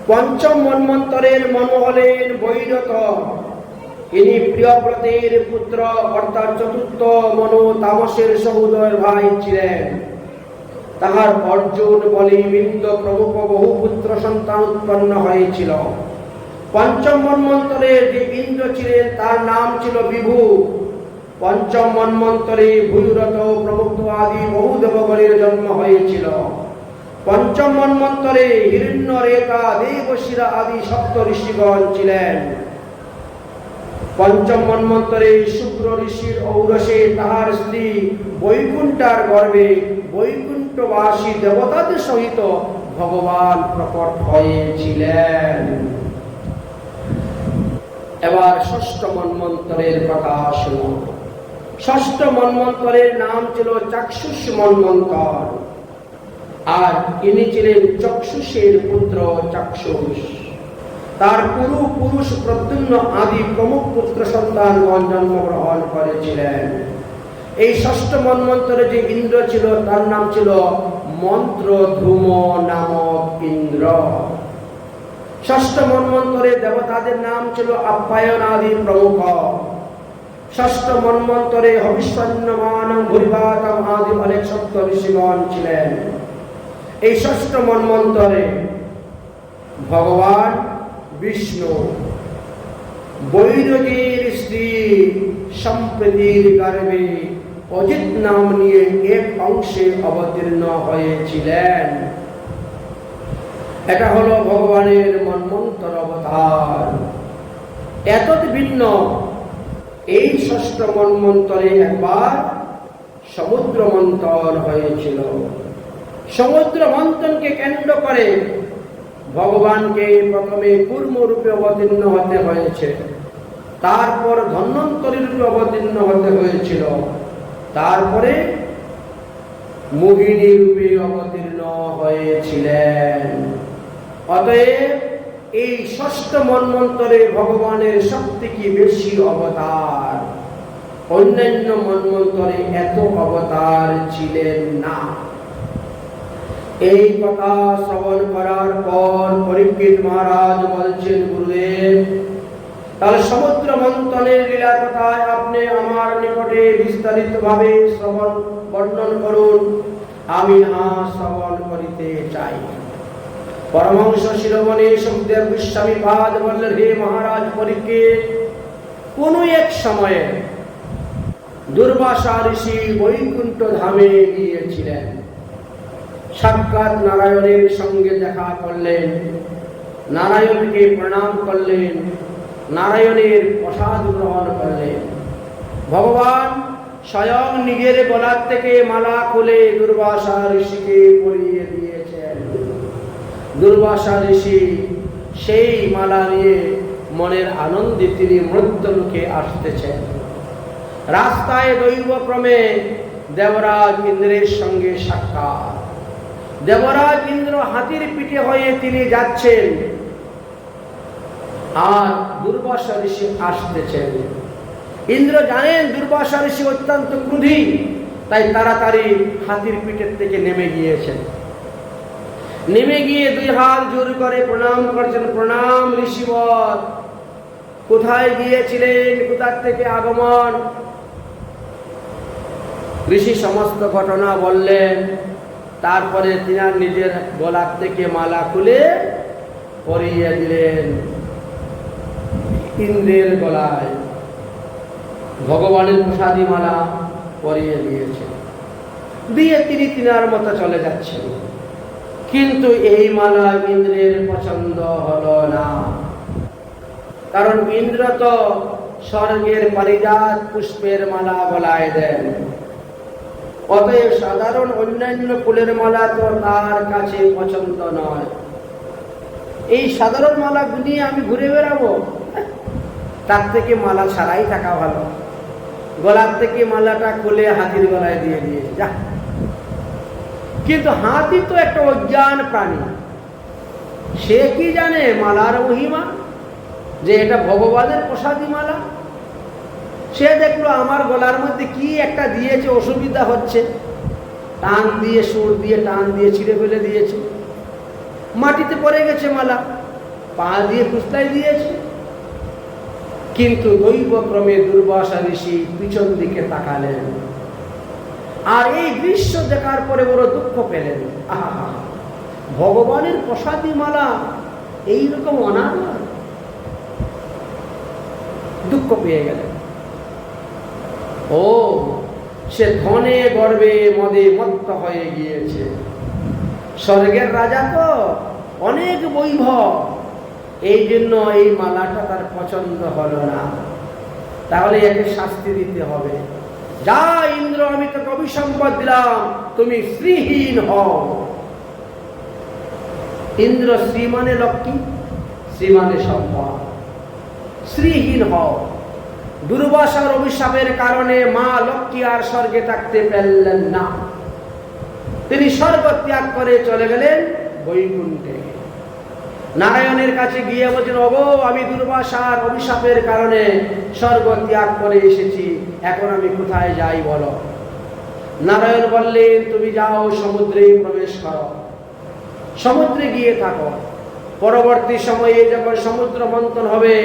পঞ্চম মন্বন্তরের মনু হলেন বৈরত। ইনি প্রিয়ব্রতের পুত্র অর্থাৎ চতুর্থ মনু তামসের সহোদর ভাই ছিলেন। তাহার অর্জুন, বলি, বিন্দ প্রমুখ বহু পুত্র সন্তান উৎপন্ন হয়েছিল। পঞ্চম মন্বন্তরে যে ইন্দ্র ছিলেন তার নাম ছিল বিভু। পঞ্চম মন্বন্তরে ভূরত প্রমুখ আদি বহু দেবগণের জন্ম হয়েছিল। পঞ্চম মন্বন্তরে হিরণ্যরেখা, দেবশিরা আদি সপ্ত ঋষিগণ ছিলেন। পঞ্চম মন্বন্তরে শুক্র ঋষির ঔরসে তাহার স্ত্রী বৈকুণ্ঠার গর্ভে বৈকুণ্ঠবাসী দেবতাদের সহিত ভগবান প্রকট হয়েছিলেন। এবার ষষ্ঠ মন্বন্তরের কথা শুনুন। ষষ্ঠ মন্বন্তরের নাম ছিল চাক্ষুষ মন্বন্তর, আর ইনি ছিলেন চক্ষুষের পুত্র চাক্ষুষ। তার পুরুষ প্রদ্যুম্ন আদি প্রমুখ পুত্র সন্তানগণ জন্মগ্রহণ করেছিলেন। এই ষষ্ঠ মন্বন্তরে যে ইন্দ্র ছিল তার নাম ছিল মন্ত্রধূম নামক ইন্দ্র। ষষ্ঠ মন্বন্তরে দেবতাদের নাম ছিল আপ্যায়ন আদি প্রমুখ। ষষ্ঠ মন্বন্তরে হবিষ্যন্যমান ভূরিভাগম আদি অনেক সপ্ত ঋষিগণ ছিলেন। এই ষষ্ঠ মন্বন্তরে ভগবান বিষ্ণু বৈরগীর স্ত্রী সম্প্রীতির গর্ভে অজিত নাম নিয়ে এক অংশে অবতীর্ণ হয়েছিলেন। এটা হলো ভগবানের মন্বন্তর অবতার। এতদ ভিন্ন এই ষষ্ঠ মন্বন্তরে একবার সমুদ্র মন্থন হয়েছিল। সমুদ্র মন্থনকে কেন্দ্র করে ভগবানকে প্রথমে কূর্ম রূপে অবতীর্ণ হতে হয়েছে, তারপর ধন্বন্তরী রূপে অবতীর্ণ হতে হয়েছিল, তারপরে মোহিনী রূপে অবতীর্ণ হয়েছিলেন। অতএব এই ষষ্ঠ মন্বন্তরে ভগবানের সবথেকে বেশি অবতার। অন্যান্য মন্বন্তরে এত অবতার ছিলেন না। এই কথা শ্রবণ করার পর পরীক্ষিত মহারাজ বলছেন, গুরুদেব, তাহলে সমুদ্র মন্থনের লীলা কথায় আপনি আমার নিকটে বিস্তারিত ভাবে শ্রবণ বর্ণন করুন। আমি শ্রবণ করিতে চাই। পরমহংস শিরোমণি সুখদেব গোস্বামী পাদ বললেন, হে মহারাজ পরীক্ষিত, কোন এক সময়ে দুর্বাসা ঋষি বৈকুণ্ঠ ধামে গিয়েছিলেন। সাক্ষাৎ নারায়ণের সঙ্গে দেখা করলেন, নারায়ণকে প্রণাম করলেন, নারায়ণের প্রসাদ গ্রহণ করলেন। ভগবান স্বয়ং নিজের গলার থেকে মালা খুলে দুর্বাসা ঋষিকে পরিয়ে দিয়েছেন। দুর্বাসা ঋষি সেই মালা নিয়ে মনের আনন্দে তিনি মৃত্যুলোকে আসতেছেন। রাস্তায় দৈবক্রমে দেবরাজ ইন্দ্রের সঙ্গে সাক্ষাৎ। দেবরাজ ইন্দ্র হাতির পিঠে হয়ে তিনি যাচ্ছেন, আর দুর্বাসা ঋষি আসতেছেন। ইন্দ্র জানেন দুর্বাসা ঋষি অত্যন্ত ক্রোধী, তাই তাড়াতাড়ি হাতির পিঠের থেকে নেমে গিয়েছেন। নেমে গিয়ে দুই হাত জোর করে প্রণাম করছেন। প্রণাম ঋষিবর, কোথায় গিয়েছিলেন, কোথা থেকে আগমন? ঋষি সমস্ত ঘটনা বললেন। তারপরে তিনি নিজের গলার থেকে মালা খুলে পরিয়ে দিলেন ইন্দ্রের গলায়। ভগবানের প্রসাদী মালা পরিয়ে দিয়েছেন, দিয়ে তিনি তিনার মতো চলে যাচ্ছেন। কিন্তু এই মালা ইন্দ্রের পছন্দ হলো না, কারণ ইন্দ্র তো স্বর্গের পারিজাত পুষ্পের মালা গলায় দেন। অতএব সাধারণ অন্যান্য ফুলের মালা তো তার কাছে পছন্দ নয়। এই সাধারণ মালা গুনিয়ে আমি ঘুরে বেড়াবো, তার থেকে মালা ছাড়াই থাকা ভালো। গলার থেকে মালাটা খুলে হাতির গলায় দিয়ে দিয়েছে, যা। কিন্তু হাতি তো একটা অজ্ঞান প্রাণী, সে কি জানে মালার মহিমা, যে এটা ভগবানের প্রসাদী মালা। সে দেখলো আমার গলার মধ্যে কি একটা দিয়েছে, অসুবিধা হচ্ছে, টান দিয়ে সুর দিয়ে টান দিয়ে ছিঁড়ে ফেলে দিয়েছে, মাটিতে পড়ে গেছে মালা। পা দিয়ে ফুসলাই দিয়েছে। কিন্তু দৈবক্রমে দুর্বাসা ঋষি পিছন দিকে তাকালেন, আর এই দৃশ্য দেখার পরে বড় দুঃখ পেলেন। আহা, ভগবানের প্রসাদী মালা এইরকম অনাদর। দুঃখ পেয়ে গেলেন। ও, সে ধনে গর্বে মদে মত্ত হয়ে গিয়েছে। স্বর্গের রাজা তো, অনেক বৈভব, এই জন্য এই মালাটা তার পছন্দ হলো না। তাহলে একে শাস্তি দিতে হবে। যা ইন্দ্র, আমি তোকে অভিসম্পদ দিলাম, তুমি শ্রীহীন হও। ইন্দ্র শ্রী মানে লক্ষ্মী, শ্রী মানে সম্পদ। শ্রীহীন হও। দুর্বাসার অভিশাপের কারণে মা লক্ষ্মী আর স্বর্গে থাকতে পারলেন না। তিনি স্বর্গ ত্যাগ করে চলে গেলেন বৈকুণ্ঠে। নারায়ণের কাছে গিয়ে বলছেন, ওগো, আমি দুর্বাসার অভিশাপের কারণে স্বর্গ ত্যাগ করে এসেছি, এখন আমি কোথায় যাই বলো। নারায়ণ বললেন, তুমি যাও, সমুদ্রে প্রবেশ করো, সমুদ্রে গিয়ে থাকো। পরবর্তী সময়ে যখন সমুদ্র মন্থন হবে,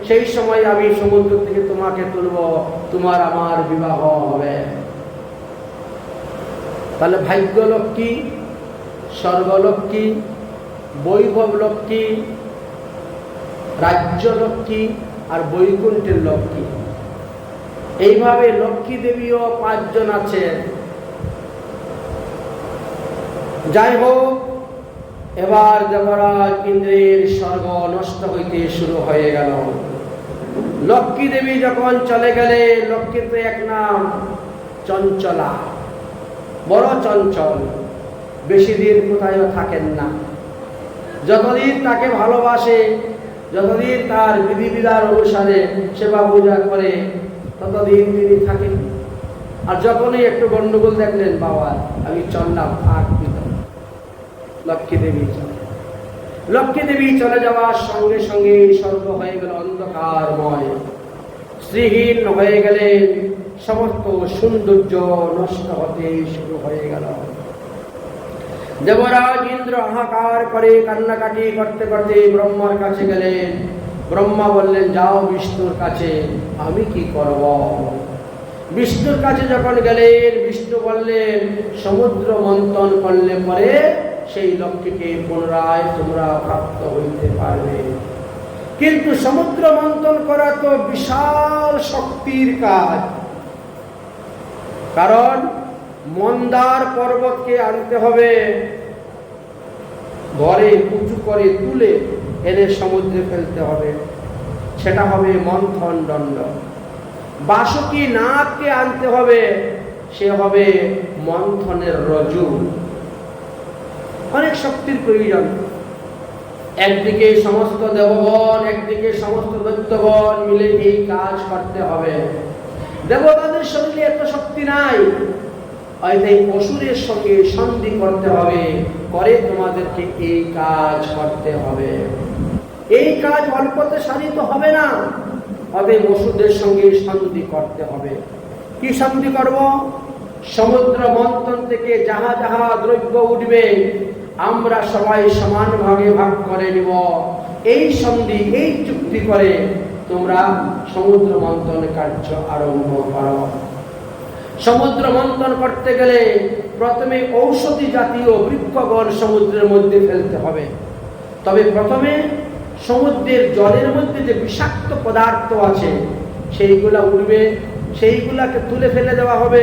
সেই সময় আমি সমুদ্র থেকে তোমাকে তুলব, তোমার আমার বিবাহ হবে। তাহলে ভাগ্য লক্ষ্মী, স্বর্গ লক্ষ্মী, বৈভব লক্ষ্মী, রাজ্য লক্ষ্মী আর বৈকুণ্ঠের লক্ষ্মী, এইভাবে লক্ষ্মী দেবীও 5 জন আছেন। যাই হোক, এবার দেবরাজ ইন্দ্রের স্বর্গ নষ্ট হইতে শুরু হয়ে গেল। লক্ষ্মী দেবী যখন চলে গেলে, লক্ষ্মীর তো এক নাম চঞ্চলা, বড় চঞ্চল, বেশি দিন কোথায় থাকেন না। যতদিন তাকে ভালোবাসে, যতদিন তার বিধিবিধান অনুসারে সেবা পূজা করে, ততদিন তিনি থাকেন। আর যখনই একটু গন্ডগোল দেখলেন, বাবা আমি চললাম, থাক। লক্ষ্মী দেবী চলে যাওয়ার সঙ্গে সঙ্গে স্বর্গ হয়ে গেল অন্ধকারময়, শ্রীহীন হয়ে গেলেন। সমস্ত সৌন্দর্য নষ্ট হতে শুরু হয়ে গেল। দেবরাজ ইন্দ্র হাহাকার করে কান্নাকাটি করতে করতে ব্রহ্মার কাছে গেলেন। ব্রহ্মা বললেন, যাও বিষ্ণুর কাছে, আমি কি করব। বিষ্ণুর কাছে যখন গেলেন, বিষ্ণু বললেন, সমুদ্র মন্থন করলে পরে সেই লক্ষ্মীকে পুনরায় তোমরা প্রাপ্ত হইতে পারবে। কিন্তু সমুদ্র মন্থন করা তো বিশাল শক্তির কাজ, কারণ মন্দার পর্বতকে আনতে হবে, ঘরে উঁচু করে তুলে এনে সমুদ্রে ফেলতে হবে, সেটা হবে মন্থন দণ্ড। বাসুকি নাগকে আনতে হবে, সে হবে মন্থনের রজু। অনেক শক্তির প্রয়োজন। একদিকে সমস্ত দেবগণ, একদিকে সমস্ত দৈত্যগণ মিলে এই কাজ করতে হবে। দেবতাদের শরীরে এত শক্তি নাই, এই অসুরের সঙ্গে সন্ধি করতে হবে, করে তোমাদেরকে এই কাজ করতে হবে। এই কাজ অল্পতে সাধিত হবে না, অতএব অসুরদের সঙ্গে সন্ধি করতে হবে। কি সন্ধি করব? সমুদ্র মন্থন থেকে যাহা যাহা দ্রব্য উঠবে, আমরা সবাই সমান ভাগে ভাগ করে নিব। এই সন্ধি, এই চুক্তি করে তোমরা সমুদ্র মন্থন কার্য আরম্ভ করো। সমুদ্র মন্থন করতে গেলে প্রথমে ঔষধি জাতীয় বৃক্ষগণ সমুদ্রের মধ্যে ফেলতে হবে। তবে প্রথমে সমুদ্রের জলের মধ্যে যে বিষাক্ত পদার্থ আছে সেইগুলা উঠবে, সেইগুলাকে তুলে ফেলে দেওয়া হবে।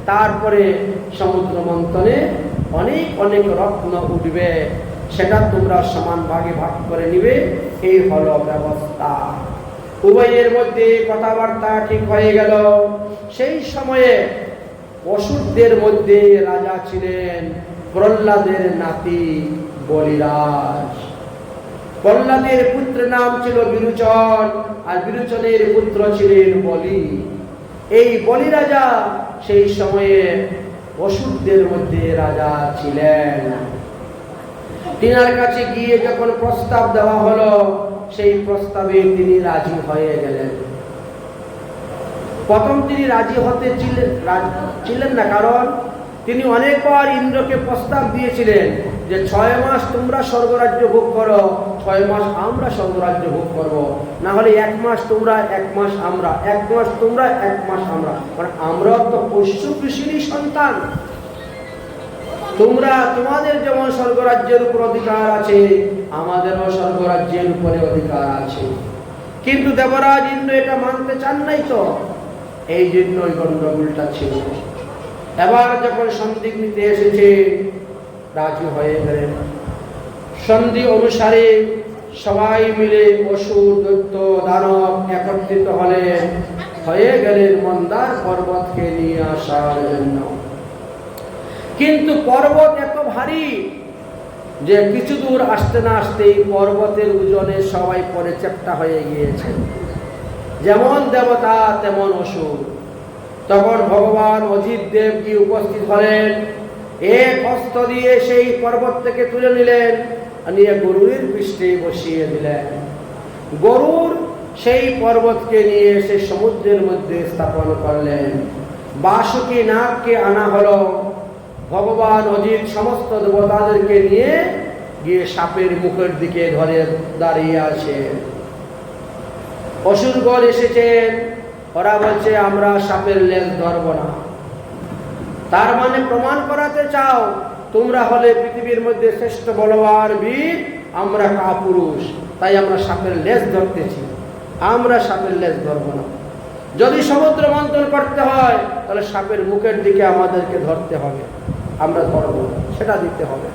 তারপরে সমুদ্র মন্থনে অনেক অনেক রত্ন উঠবে, সেটা তোমরা সমান ভাগে ভাগ করে নিবে। এই হলো ব্যবস্থা। উভয়ের মধ্যে কথাবার্তা ঠিক হয়ে গেল। সেই সময়ে অসুরদের মধ্যে রাজা ছিলেন প্রহ্লাদের নাতি বলিরাজ। প্রহ্লাদের পুত্রের নাম ছিল বিরোচন, আর বিরোচনের পুত্র ছিলেন বলি। এই বলি রাজা সেই সময়ে অসুরদের মধ্যে রাজা ছিলেন। তিনার কাছে গিয়ে যখন প্রস্তাব দেওয়া হলো, সেই প্রস্তাবে তিনি রাজি হয়ে গেলেন। প্রথম তিনি রাজি হতে ছিলেন না, কারণ তিনি অনেকবার ইন্দ্রকে প্রস্তাব দিয়েছিলেন যে 6 মাস তোমরা স্বর্গরাজ্য ভোগ করো, 6 মাস আমরা স্বর্গরাজ্য ভোগ করব, না হলে 1 মাস তোমরা 1 মাস আমরা, 1 মাস তোমরা 1 মাস আমরা, কারণ আমরাও তো পশু কৃষিরই সন্তান। তোমরা তোমাদের যেমন স্বর্গরাজ্যের উপর অধিকার আছে, আমাদেরও স্বর্গরাজ্যের উপরে অধিকার আছে। কিন্তু দেবরাজ ইন্দ্র এটা মানতে চান নাই, তো এই জন্য ওই গন্ডগোলটা ছিল। এবার যখন সন্ধি নিতে এসেছে, রাজি হয়ে গেলেন। সন্ধি অনুসারে সবাই মিলে অসুর, দৈত্য, দানব একত্রিত হয়ে গেলেন মন্দার পর্বতকে নিয়ে আসার জন্য। কিন্তু পর্বত এত ভারী যে কিছু দূর আসতে না আসতেই পর্বতের ওজনে সবাই পরে চ্যাপ্টা হয়ে গিয়েছে। যেমন দেবতা তেমন অসুর। তখন ভগবান অজিত দেব কি উপস্থিত হলেন, এক হস্ত দিয়ে সেই পর্বত থেকে তুলে নিলেন, নিয়ে গরুর পৃষ্ঠে বসিয়ে দিলেন। গরুর সেই পর্বতকে নিয়ে এসে সমুদ্রের মধ্যে স্থাপন করলেন। বাসুকী নাগকে আনা হলো। ভগবান অজিত সমস্ত দেবতাদেরকে নিয়ে গিয়ে সাপের মুখের দিকে ধরে দাঁড়িয়ে আছে। অসুরগণ এসেছেন, ওরা বলছে আমরা সাপের লেজ ধরব না। তার মানে প্রমাণ করাতে চাও তোমরা হলে পৃথিবীর মধ্যে শ্রেষ্ঠ বলবান বীর, আমরা কাপুরুষ, তাই আমরা সাপের লেজ ধরতেছি। আমরা সাপের লেজ ধরব না। যদি সমুদ্র মন্থন করতে হয় তাহলে সাপের মুখের দিকে আমাদেরকে ধরতে হবে, আমরা ধরব, সেটা দিতে হবে।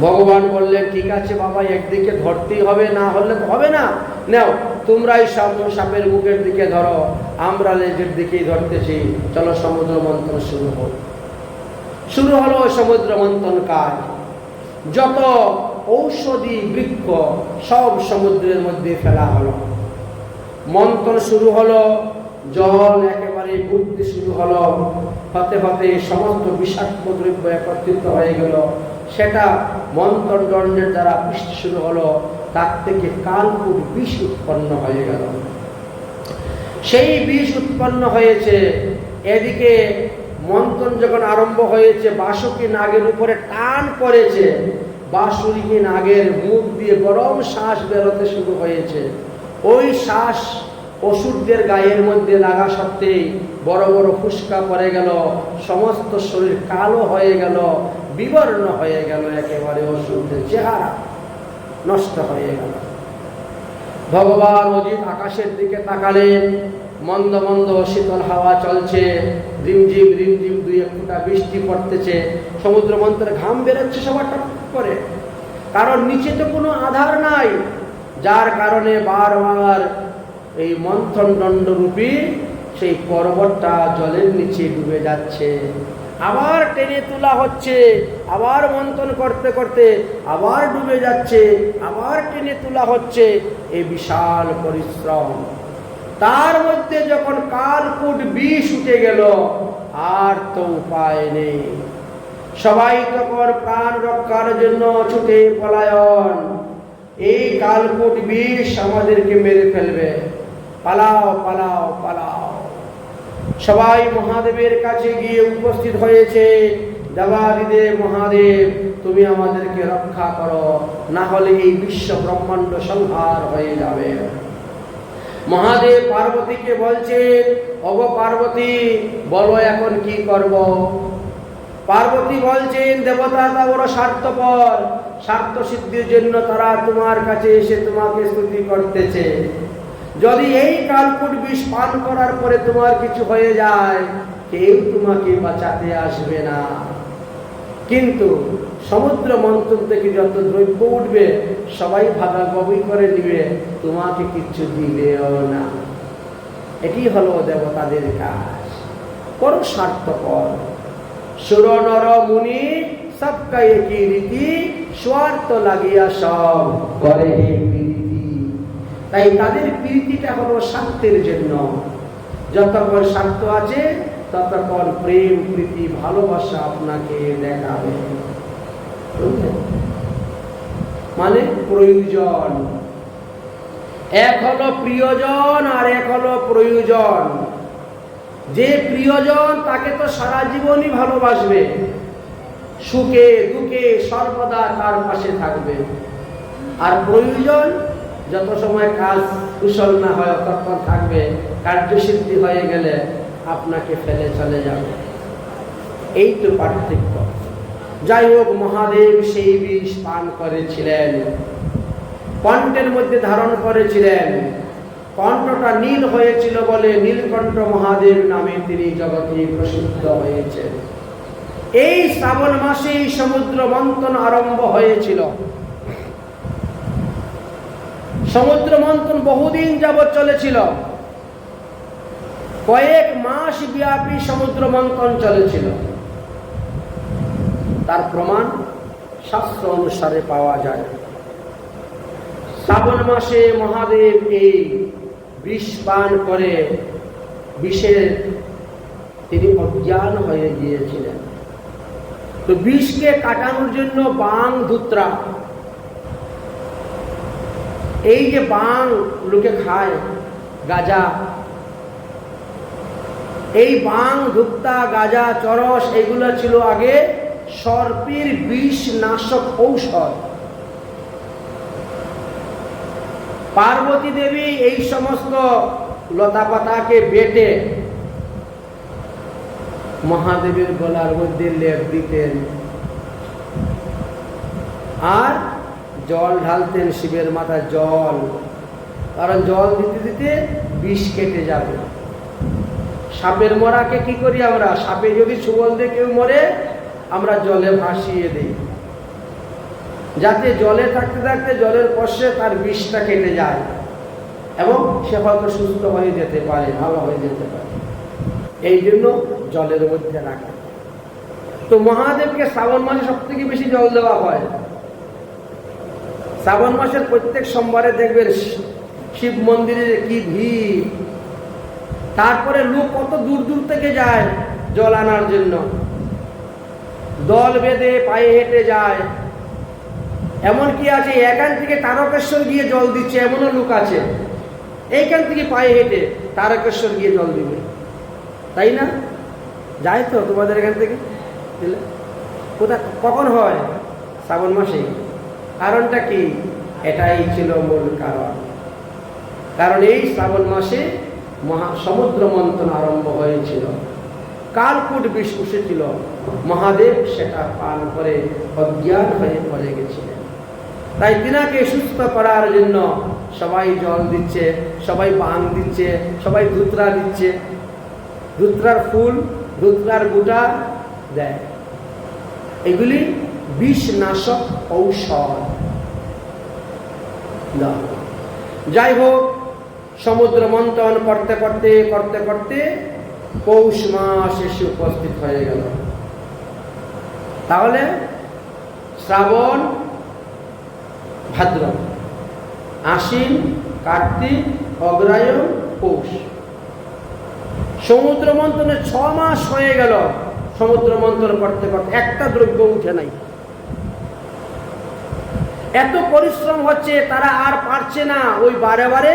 ভগবান বললেন ঠিক আছে বাবা, একদিকে ধরতেই হবে, না হলে তো হবে না। নাও তোমরাই সাপের মুখের দিকে ধরো, আমরা লেজের দিকেই ধরতেছি। চলো সমুদ্র মন্থন শুরু হলো সমুদ্র মন্থন কাজ। যত ঔষধি বৃক্ষ সব সমুদ্রের মধ্যে ফেলা হলো। মন্থন শুরু হলো, জল একেবারে ঘুরতে শুরু হলো। হতে হতে সমস্ত বিষাক্ত দ্রব্য একত্রিত হয়ে গেল। সেটা মন্থন দণ্ডের দ্বারা পৃষ্ঠ শুরু হলো। তার থেকে কালকুট বিষ উৎপন্ন হয়ে গেল। সেই বিষ উৎপন্ন হয়েছে। এদিকে মন্থন যখন আরম্ভ হয়েছে, বাসুকী নাগের উপরে টান পড়েছে। বাসুকী নাগের মুখ দিয়ে গরম শ্বাস বেরোতে শুরু হয়েছে। ওই শ্বাস অসুরদের গায়ের মধ্যে লাগা সত্ত্বেই বড় বড় ফুসকা পড়ে গেল। সমস্ত শরীর কালো হয়ে গেল, বিবর্ণ হয়ে গেল, একেবারে অসুরদের চেহারা নষ্ট হয়ে গেল। ভগবান অজিত আকাশের দিকে তাকালেন। মন্দ মন্দ শীতল হাওয়া চলছে, রিমঝিম রিমঝিম 2-1 ফোঁটা বৃষ্টি পড়তেছে। সমুদ্র মন্থনে ঘাম বেরোচ্ছে সবার টপ করে, কারণ নিচে তো কোনো আধার নাই। যার কারণে বারবার এই মন্থন দণ্ডরূপী সেই পর্বতটা জলের নিচে ডুবে যাচ্ছে। আবার টেনে তোলা হচ্ছে, আবার মন্থন করতে করতে আবার ডুবে যাচ্ছে, আবার টেনে তোলা হচ্ছে। এই বিশাল পরিশ্রম। তার মধ্যে যখন কালকুট বিষ উঠে গেল, আর তো উপায় নেই। সবাই তখন প্রাণ রক্ষার জন্য ছুটে পলায়ন। এই কালকুট বিষ আমাদেরকে মেরে ফেলবে, পালাও পালাও পালাও। সবাই মহাদেবের কাছে গিয়ে উপস্থিত হয়েছে। দেবাদিদেব মহাদেব, তুমি আমাদেরকে রক্ষা করো, না হলে এই বিশ্ব ব্রহ্মাণ্ড সংহার হয়ে যাবে। মহাদেব পার্বতীকে বলছেন, ওগো পার্বতী, বলো এখন কি করব। পার্বতী বলছেন, দেবতারা বড় স্বার্থপর, স্বার্থ সিদ্ধির জন্য তারা তোমার কাছে এসে তোমাকে স্তুতি করতেছে। যদি এই কালকুট বিষ পান করার পরে তোমার কিছু হয়ে যায়, কেউ তোমাকে বাঁচাতে আসবে না। কিন্তু সমুদ্র মন্থন থেকে যত দ্রব্য উঠবে সবাই ভাগাভাগি করে নিবে, তোমাকে কিচ্ছু দিবেও না। এটি হলো দেবতাদের কাজ, বড় স্বার্থপর। সুর নর মুনি সবকা একই রীতি, স্বার্থ লাগিয়া সব করে প্রীতি। তাই তাদের প্রীতিটা হলো স্বার্থের জন্য। যতক্ষণ স্বার্থ আছে ততক্ষণ প্রেম প্রীতি ভালোবাসা আপনাকে দেখাবে। মানে প্রয়োজন, এক হলো প্রিয়জন আর এক হলো প্রয়োজন। যে প্রিয়জন তাকে তো সারা জীবনই ভালোবাসবে, সুখে দুঃখে সর্বদা তার পাশে থাকবে। আর প্রয়োজন যত সময় কাজ কুশল না হয় ততক্ষণ থাকবে, কার্যসিদ্ধি হয়ে গেলে আপনাকে ফেলে চলে যাবে। এই তো পার্থক্য। যাই হোক, মহাদেব সেই বিষ পান করেছিলেন, কণ্ঠের মধ্যে ধারণ করেছিলেন। কণ্ঠটা নীল হয়েছিল বলে নীলকণ্ঠ মহাদেব নামে তিনি জগতে প্রসিদ্ধ হয়েছেন। এই শ্রাবণ মাসেই সমুদ্র মন্থন আরম্ভ হয়েছিল। সমুদ্র মন্থন বহুদিন যাবৎ চলেছিল, কয়েক মাস ব্যাপী সমুদ্র মন্থন চলেছিল। তার প্রমাণ শাস্ত্র অনুসারে পাওয়া যায়। শ্রাবণ মাসে মহাদেব এই বিষ পান করে বিষের তিনি অজ্ঞান হয়ে গিয়েছিলেন। তো বিষকে কাটানোর জন্য বাং ধুত্রা, এই যে বাং লোকে খায়, গাঁজা, এই বাং ধুত্তা গাঁজা চরস এগুলো ছিল আগে সর্পের বিষ নাশক ঔষধ। পার্বতী দেবী এই সমস্ত লতাপাতাকে বেটে মহাদেবের গলার মধ্যে লেপ দিতেন আর জল ঢালতেন শিবের মাথায় জল, কারণ জল দিতে দিতে বিষ কেটে যাবে। সাপের মরাকে কি করি আমরা? সাপে যদি ছুবল দিয়ে কেউ মরে আমরা জলে ভাসিয়ে দিই, যাতে জলে থাকতে থাকতে জলের স্পর্শে তার বিষটা কেটে যায় এবং সে হয়তো সুস্থ হয়ে যেতে পারে, ভালো হয়ে যেতে পারে। এই জন্য জলের মধ্যে রাখা। তো মহাদেবকে শ্রাবণ মাসে সব থেকে বেশি জল দেওয়া হয়। শ্রাবণ মাসের প্রত্যেক সোমবারে দেখবেন শিব মন্দিরে কি ভিড়, তারপরে লোক কত দূর দূর থেকে যায় জল আনার জন্য, দল বেঁধে পায়ে হেঁটে যায়। এমন কি আছে এখান থেকে তারকেশ্বর গিয়ে জল দিচ্ছে, এমনও লোক আছে এইখান থেকে পায়ে হেঁটে তারকেশ্বর গিয়ে জল দিবে, তাই না? যায় তো তোমাদের এখান থেকে? কোথায় কখন হয়? শ্রাবণ মাসে। কারণটা কি? এটাই ছিল মূল কারণ। কারণ এই শ্রাবণ মাসে সমুদ্র মন্থন আরম্ভ হয়েছিল, কালকূট বিষ উঠেছিল, মহাদেব সেটা পান করে অজ্ঞান হয়ে পড়ে গেছিলেন। তাই তিনাকে সুস্থ করার জন্য সবাই জল দিচ্ছে, সবাই পান দিচ্ছে, সবাই ধুতরা দিচ্ছে, ধুতরার ফুল, ধুতরার গুটা দেয়। এগুলি বিষ নাশক ঔষধ। যাই হোক, সমুদ্র মন্থন করতে করতে করতে করতে পৌষ মাস এসে উপস্থিত হয়ে গেল। তাহলে শ্রাবণ, ভাদ্র, আশ্বিন, কার্তিক, অগ্রহায়ণ, পৌষ, সমুদ্র মন্থনে 6 মাস হয়ে গেল। সমুদ্র মন্থন করতে করতে একটা দ্রব্য উঠে নাই। এত পরিশ্রম হচ্ছে, তারা আর পারছে না। ওই বারে বারে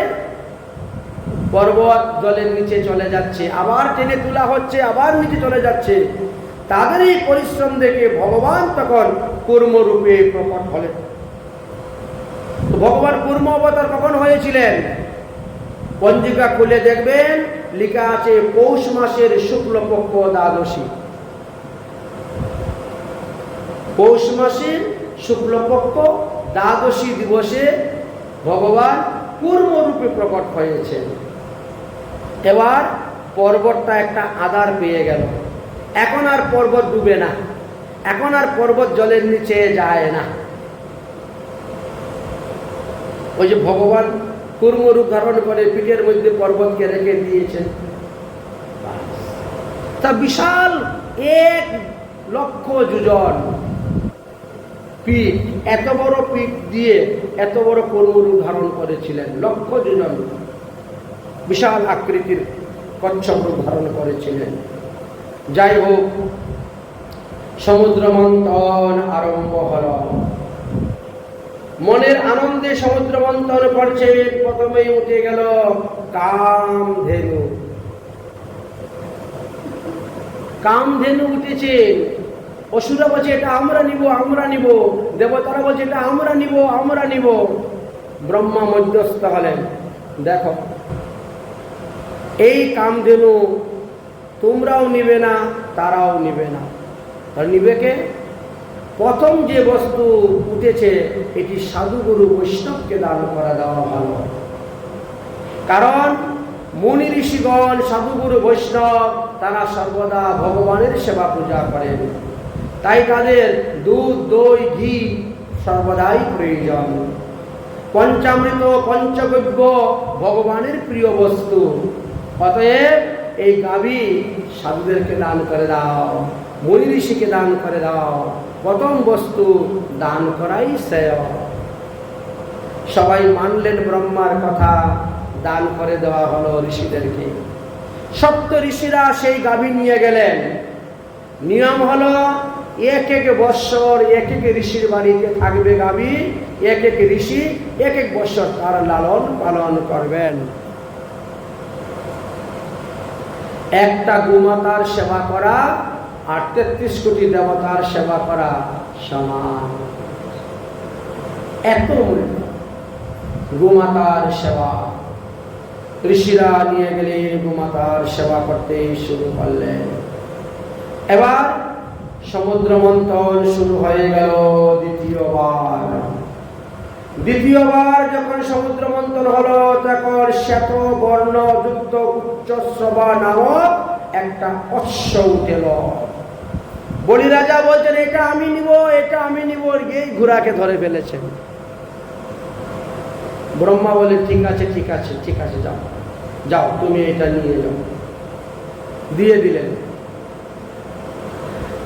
পর্বত জলের নিচে চলে যাচ্ছে, আবার টেনে তোলা হচ্ছে, আবার নিচে চলে যাচ্ছে। তাদের এই পরিশ্রম দেখে ভগবান তখন কূর্মরূপে প্রকট হলেন। তো ভগবান কূর্ম অবতার কখন হয়েছিলেন? পঞ্জিকা খুলে দেখবেন লেখা আছে পৌষ মাসের শুক্লপক্ষ দ্বাদশী। পৌষ মাসের শুক্লপক্ষ দ্বাদশী দিবসে ভগবান কূর্মরূপে প্রকট হয়েছেন। এবার পর্বতটা একটা আধার পেয়ে গেল। এখন আর পর্বত ডুবে না, এখন আর পর্বত জলের নিচে যায় না। ওই যে ভগবান কূর্মরূপ ধারণ করে পিঠের মধ্যে পর্বতকে রেখে দিয়েছেন। তা বিশাল 1 লক্ষ যোজন পিঠ, এত বড় পিঠ দিয়ে এত বড় কূর্মরূপ ধারণ করেছিলেন। লক্ষ যোজন বিশাল আকৃতির কচ্ছপ রূপ ধারণ করেছিলেন। যাই হোক, সমুদ্র মন্থন আরম্ভ হল। মনের আনন্দে সমুদ্র মন্থন করছে। প্রথমেই উঠে গেল কামধেনু। কামধেনু উঠেছে। অসুরা বলছে এটা আমরা নিব, আমরা নিব। দেবতারা বলছে এটা আমরা নিব, আমরা নিব। ব্রহ্মা মধ্যস্থ হলেন, দেখো এই কামধেনু তোমরাও নিবে না, তারাও নিবে না। আর নিবে কে? প্রথম যে বস্তু উঠেছে এটি সাধুগুরু বৈষ্ণবকে দান করা দেওয়া ভালো। কারণ মুনি ঋষিগণ, সাধুগুরু বৈষ্ণব তারা সর্বদা ভগবানের সেবা পূজা করেন, তাই তাদের দুধ, দই, ঘি সর্বদাই প্রয়োজন। পঞ্চামৃত, পঞ্চগব্য ভগবানের প্রিয় বস্তু। অতএব এই গাভী সাধুদেরকে দান করে দাও, মুনি ঋষিকে দান করে দাও। প্রথম বস্তু দান করাই শ্রেয়। সবাই মানলেন ব্রহ্মার কথা, দান করে দেওয়া হলো ঋষিদেরকে। সপ্ত ঋষিরা সেই গাভী নিয়ে গেলেন। নিয়ম হলো এক এক বৎসর এক এক ঋষির বাড়িতে থাকবে গাভী, এক এক ঋষি এক এক বৎসর তার লালন পালন করবেন। একটা গোমাতার সেবা করা আর ৩৩ কোটি দেবতার সেবা করা সমান। এত মূল্য গোমাতার সেবা। ঋষিরা নিয়ে গেলে গোমাতার সেবা করতে শুরু করলেন। এবার সমুদ্র মন্থন শুরু হয়ে গেল দ্বিতীয়বার। দ্বিতীয়বার যখন সমুদ্র মন্থন হলো, তখন শ্বেত বর্ণ যুক্ত উচ্চশ্রবা নামক একটা অশ্ব উঠেল। বলি রাজা বলছেন এটা আমি নিব, এটা আমি নিব। এই ঘোড়াকে ধরে ফেলেছেন। ব্রহ্মা বলে ঠিক আছে, ঠিক আছে, ঠিক আছে, যাও যাও, তুমি এটা নিয়ে যাও। দিয়ে দিলেন।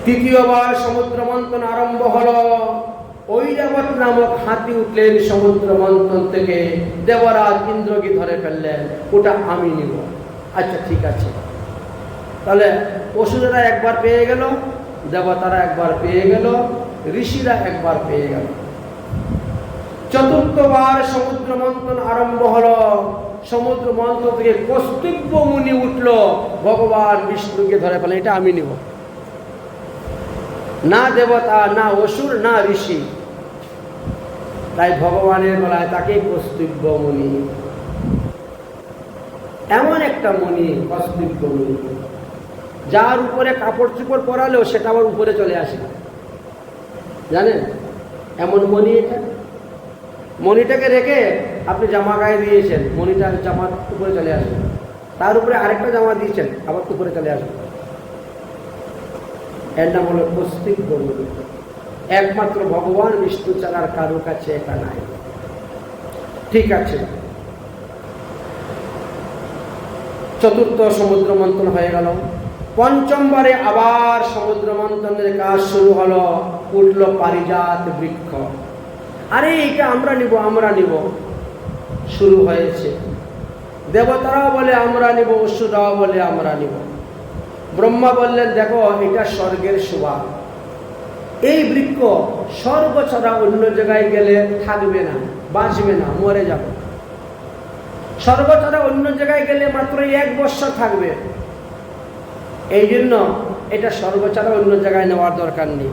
তৃতীয়বার সমুদ্র মন্থন আরম্ভ হলো। ঐরাবত নামক হাতি উঠলেন সমুদ্র মন্থন থেকে। দেবরাজ ইন্দ্রকে ধরে ফেললেন, ওটা আমি নিব। আচ্ছা ঠিক আছে। তাহলে অসুরেরা একবার পেয়ে গেল, দেবতারা একবার পেয়ে গেল, ঋষিরা একবার পেয়ে গেল। চতুর্থবার সমুদ্র মন্থন আরম্ভ হলো। সমুদ্র মন্থন থেকে কৌস্তুভ মুনি উঠল, ভগবান বিষ্ণুকে ধরে ফেলেন, এটা আমি নিব। না দেবতা, না অসুর, না ঋষি, তাই ভগবানের গলায় তাকে কৌস্তুভ মুনি। এমন একটা মুনি কৌস্তুভ মুনি, যার উপরে কাপড় চোপড় পরালেও সেটা আবার উপরে চলে আসে, জানেন? এমন মণি এটা। মণিটাকে রেখে আপনি জামা গায়ে দিয়েছেন, মণিটা জামার উপরে চলে আসবে। তার উপরে আরেকটা জামা দিয়েছেন, আবার উপরে চলে আসবে। এর নাম হলো কৌস্তুভ মুনি। একমাত্র ভগবান বিষ্ণু ছাড়ার কারোর কাছে এটা নাই। ঠিক আছে, চতুর্থ সমুদ্র মন্থন হয়ে গেল। পঞ্চমবারে আবার সমুদ্র মন্থনের কাজ শুরু হলো। উঠল পারিজাত বৃক্ষ। আরে এটা আমরা নিব, আমরা নিব। শুরু হয়েছে। দেবতারাও বলে আমরা নিব, অসুররাও বলে আমরা নিব। ব্রহ্মা বললেন দেখো এটা স্বর্গের শোভা। এই বৃক্ষ স্বর্গ ছাড়া অন্য জায়গায় গেলে থাকবে না, বাঁচবে না, মরে যাবে। স্বর্গ ছাড়া অন্য জায়গায় গেলে মাত্র 1 বৎসর থাকবে। এই জন্য এটা স্বর্গ ছাড়া অন্য জায়গায় নেওয়ার দরকার নেই।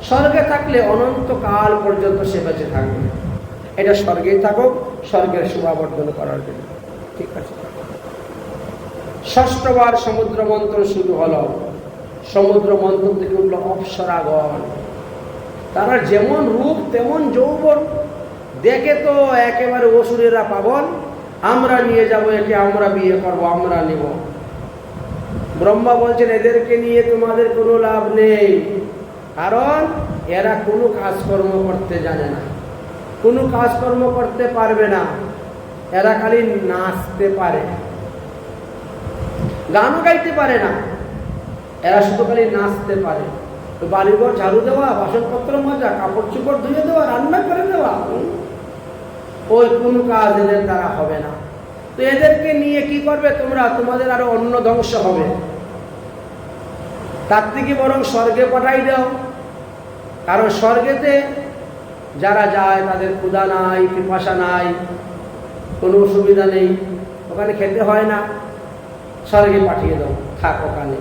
স্বর্গে থাকলে অনন্তকাল পর্যন্ত সে বেঁচে থাকবে। এটা স্বর্গেই থাকুক, স্বর্গের শোভাবর্ধন করার জন্য। ঠিক আছে। ষষ্ঠবার সমুদ্র মন্থন শুরু হলো। সমুদ্র মন্থন থেকে উঠল অপ্সরাগণ। তারা যেমন রূপ তেমন যৌবন, দেখে তো একেবারে অসুরেরা পাগল। আমরা নিয়ে যাব একে, আমরা বিয়ে করব, আমরা নিব। ব্রহ্মা বলছেন এদেরকে নিয়ে তোমাদের কোনো লাভ নেই, কারণ এরা কোনো কাজকর্ম করতে জানে না, কোনো কাজকর্ম করতে পারবে না। এরা খালি নাচতে পারে, গান গাইতে পারে না। এরা শুধু খালি নাচতে পারে। বাড়িঘর ঝাড়ু দেওয়া, বাসনপত্র মাজা, কাপড় চোপড় ধুয়ে দেওয়া, রান্না করে দেওয়া, ওই কোনো কাজ এদের দ্বারা হবে না। তো এদেরকে নিয়ে কি করবে তোমরা? তোমাদের আরো অন্য ধ্বংস হবে। তার থেকে বরং স্বর্গে পাঠাই দাও। কারণ স্বর্গেতে যারা যায় তাদের ক্ষুধা নাই, পিপাসা নাই, কোনো অসুবিধা নেই, ওখানে খেতে হয় না। স্বর্গে পাঠিয়ে দাও, থাক ওখানে।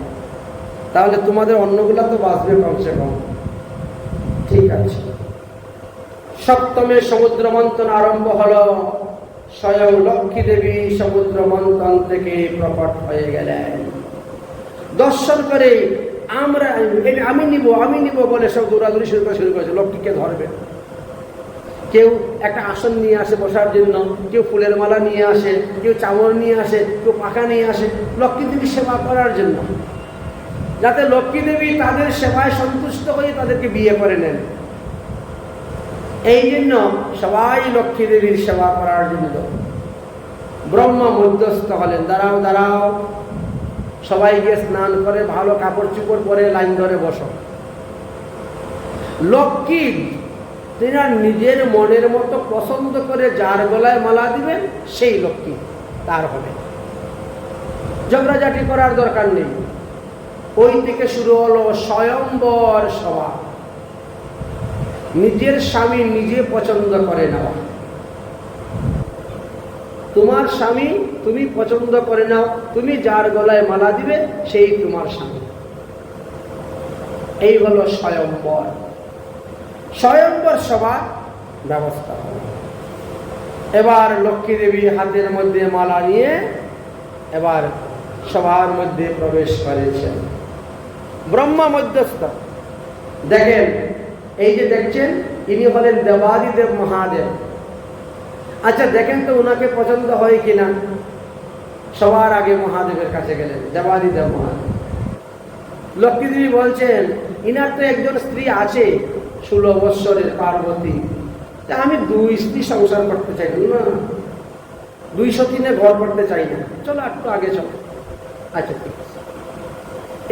তাহলে তোমাদের অন্যগুলা তো বাঁচবে কমসে কম। ঠিক আছে, সপ্তমে সমুদ্র মন্থন আরম্ভ হলো। স্বয়ং লক্ষ্মী দেবী সমুদ্র মন্থন থেকে প্রকট হয়ে গেলেন। দর্শন করে আমি নিব বলে সব দৌড়াদৌড়ি শুরু করেছে। লক্ষ্মীকে ধরবে, কেউ একটা আসন নিয়ে আসে বসার জন্য, কেউ ফুলের মালা নিয়ে আসে, কেউ চামড় নিয়ে আসে, কেউ পাখা নিয়ে আসে লক্ষ্মী দেবীর সেবা করার জন্য, যাতে লক্ষ্মী দেবী তাদের সেবায় সন্তুষ্ট হয়ে তাদেরকে বিয়ে করে নেন। এই জন্য সবাই লক্ষ্মী দেবীর সেবা করার জন্য ব্রহ্মা মধ্যস্থ হলেন। দাঁড়াও, সবাই গিয়ে স্নান করে ভালো কাপড় চোপড় পরে লাইন ধরে বসো। লক্ষ্মী তিনি নিজের মনের মতো পছন্দ করে যার গলায় মালা দিবেন সেই লক্ষ্মী তার হবে। ঝগড়াঝাটি করার দরকার নেই। ওই থেকে শুরু হলো স্বয়ম্বর সভা। নিজের স্বামী নিজে পছন্দ করে নেওয়া। তোমার স্বামী তুমি পছন্দ করে নাও, তুমি যার গলায় মালা দিবে সেই তোমার স্বামী। এই হলো স্বয়ম্বর। স্বয়ম্বর সভা ব্যবস্থা হল। এবার লক্ষ্মী দেবী হাতের মধ্যে মালা নিয়ে এবার সভার মধ্যে প্রবেশ করেছেন। ব্রহ্মা মধ্যস্থ। দেখেন, এই যে দেখছেন ইনি হলেন দেবাদিদেব মহাদেব। আচ্ছা দেখেন তো ওনাকে পছন্দ হয় কিনা। সবার আগে মহাদেবের কাছে গেলেন, দেবাদিদেব মহাদেব। লক্ষ্মী দেবী বলছেন ইনার তো একজন স্ত্রী আছে 16 বৎসরের পার্বতী, তা আমি 2 স্ত্রী সংসার করতে চাই না, 203 ঘর করতে চাই না, চলো একটু আগে চলো। আচ্ছা ঠিক আছে।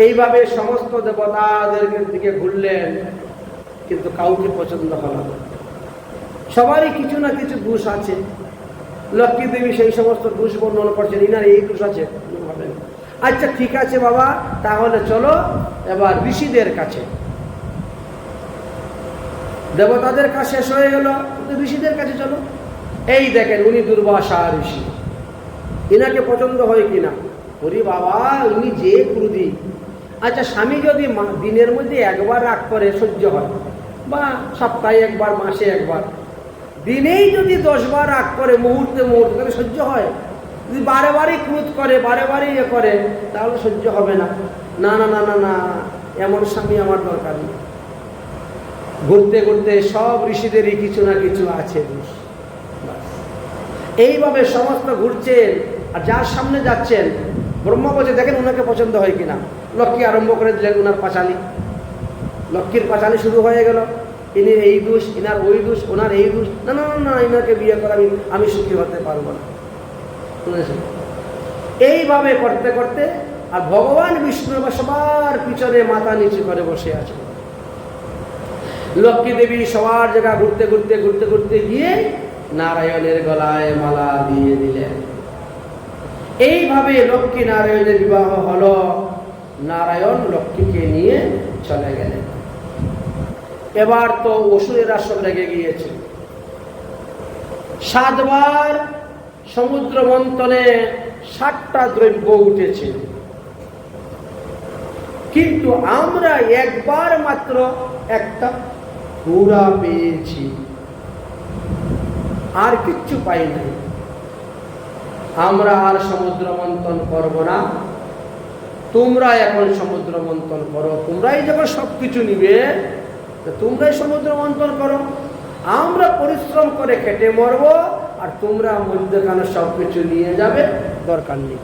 এইভাবে সমস্ত দেবতাদের দিকে ঘুরলেন, কিন্তু কাউকে পছন্দ হলো না। সবারই কিছু না কিছু দোষ আছে। লক্ষ্মী দেবী সেই সমস্ত দোষ বর্ণনা করছেন, ইনার এই দোষ আছে। আচ্ছা ঠিক আছে বাবা, তাহলে চলো এবার ঋষিদের কাছে। দেবতাদের কাছে শেষ হয়ে গেল, ঋষিদের কাছে চলো। এই দেখেন উনি দুর্বাসা ঋষি। ইনাকে পছন্দ হয় কিনা? ওরে বাবা, উনি যে ক্রোধী। আচ্ছা স্বামী যদি দিনের মধ্যে একবার রাগ করে সহ্য হয়, বা সপ্তাহে একবার, মাসে একবার, দিনেই যদি 10 বার রাগ করে মুহূর্তে তাহলে সহ্য হয়? যদি বারে বারে ক্রোধ করে, বারে বারে ইয়ে করে, তাহলে সহ্য হবে না। না না না না না, এমন স্বামী আমার দরকার নেই। ঘুরতে ঘুরতে সব ঋষিদেরই কিছু না কিছু আছে। এইভাবে সমস্ত ঘুরছেন, আর যার সামনে যাচ্ছেন ব্রহ্মা বলছে দেখেন ওনাকে পছন্দ হয় কিনা। লক্ষ্মী আরম্ভ করে দিলেন ওনার পাঁচালী। লক্ষ্মীর পাঁচালী শুরু হয়ে গেল। ইনি এই দোষ, ইনার ওই দোষ, ওনার এই দোষ। না না না, ইনাকে বিয়ে করা আমি সুখী হতে পারবো না। এইভাবে করতে করতে আর ভগবান বিষ্ণু সবার পিছনে মাথা নিচু করে বসে আছে। লক্ষ্মী দেবী সবার জায়গা ঘুরতে ঘুরতে গিয়ে নারায়ণের গলায় মালা দিয়ে দিলেন। এইভাবে লক্ষ্মী নারায়ণের বিবাহ হলো। নারায়ণ লক্ষ্মীকে নিয়ে চলে গেলেন। এবার তো অসুরেরা সব লেগে গিয়েছে। 7 বার সমুদ্র মন্থনে 7টা দ্রব্য উঠেছে, কিন্তু আমরা একবার মাত্র একটা ঘোড়া পেয়েছি, আর কিচ্ছু পাই নাই। আমরা আর সমুদ্র মন্থন করব না, তোমরা এখন সমুদ্র মন্থন করো। তোমরাই যখন সবকিছু নিবে, তোমরাই সমুদ্র মন্থন করো। আমরা পরিশ্রম করে খেটে মরবো, আর তোমরা মধ্যখানে সবকিছু নিয়ে যাবে, দরকার নেই।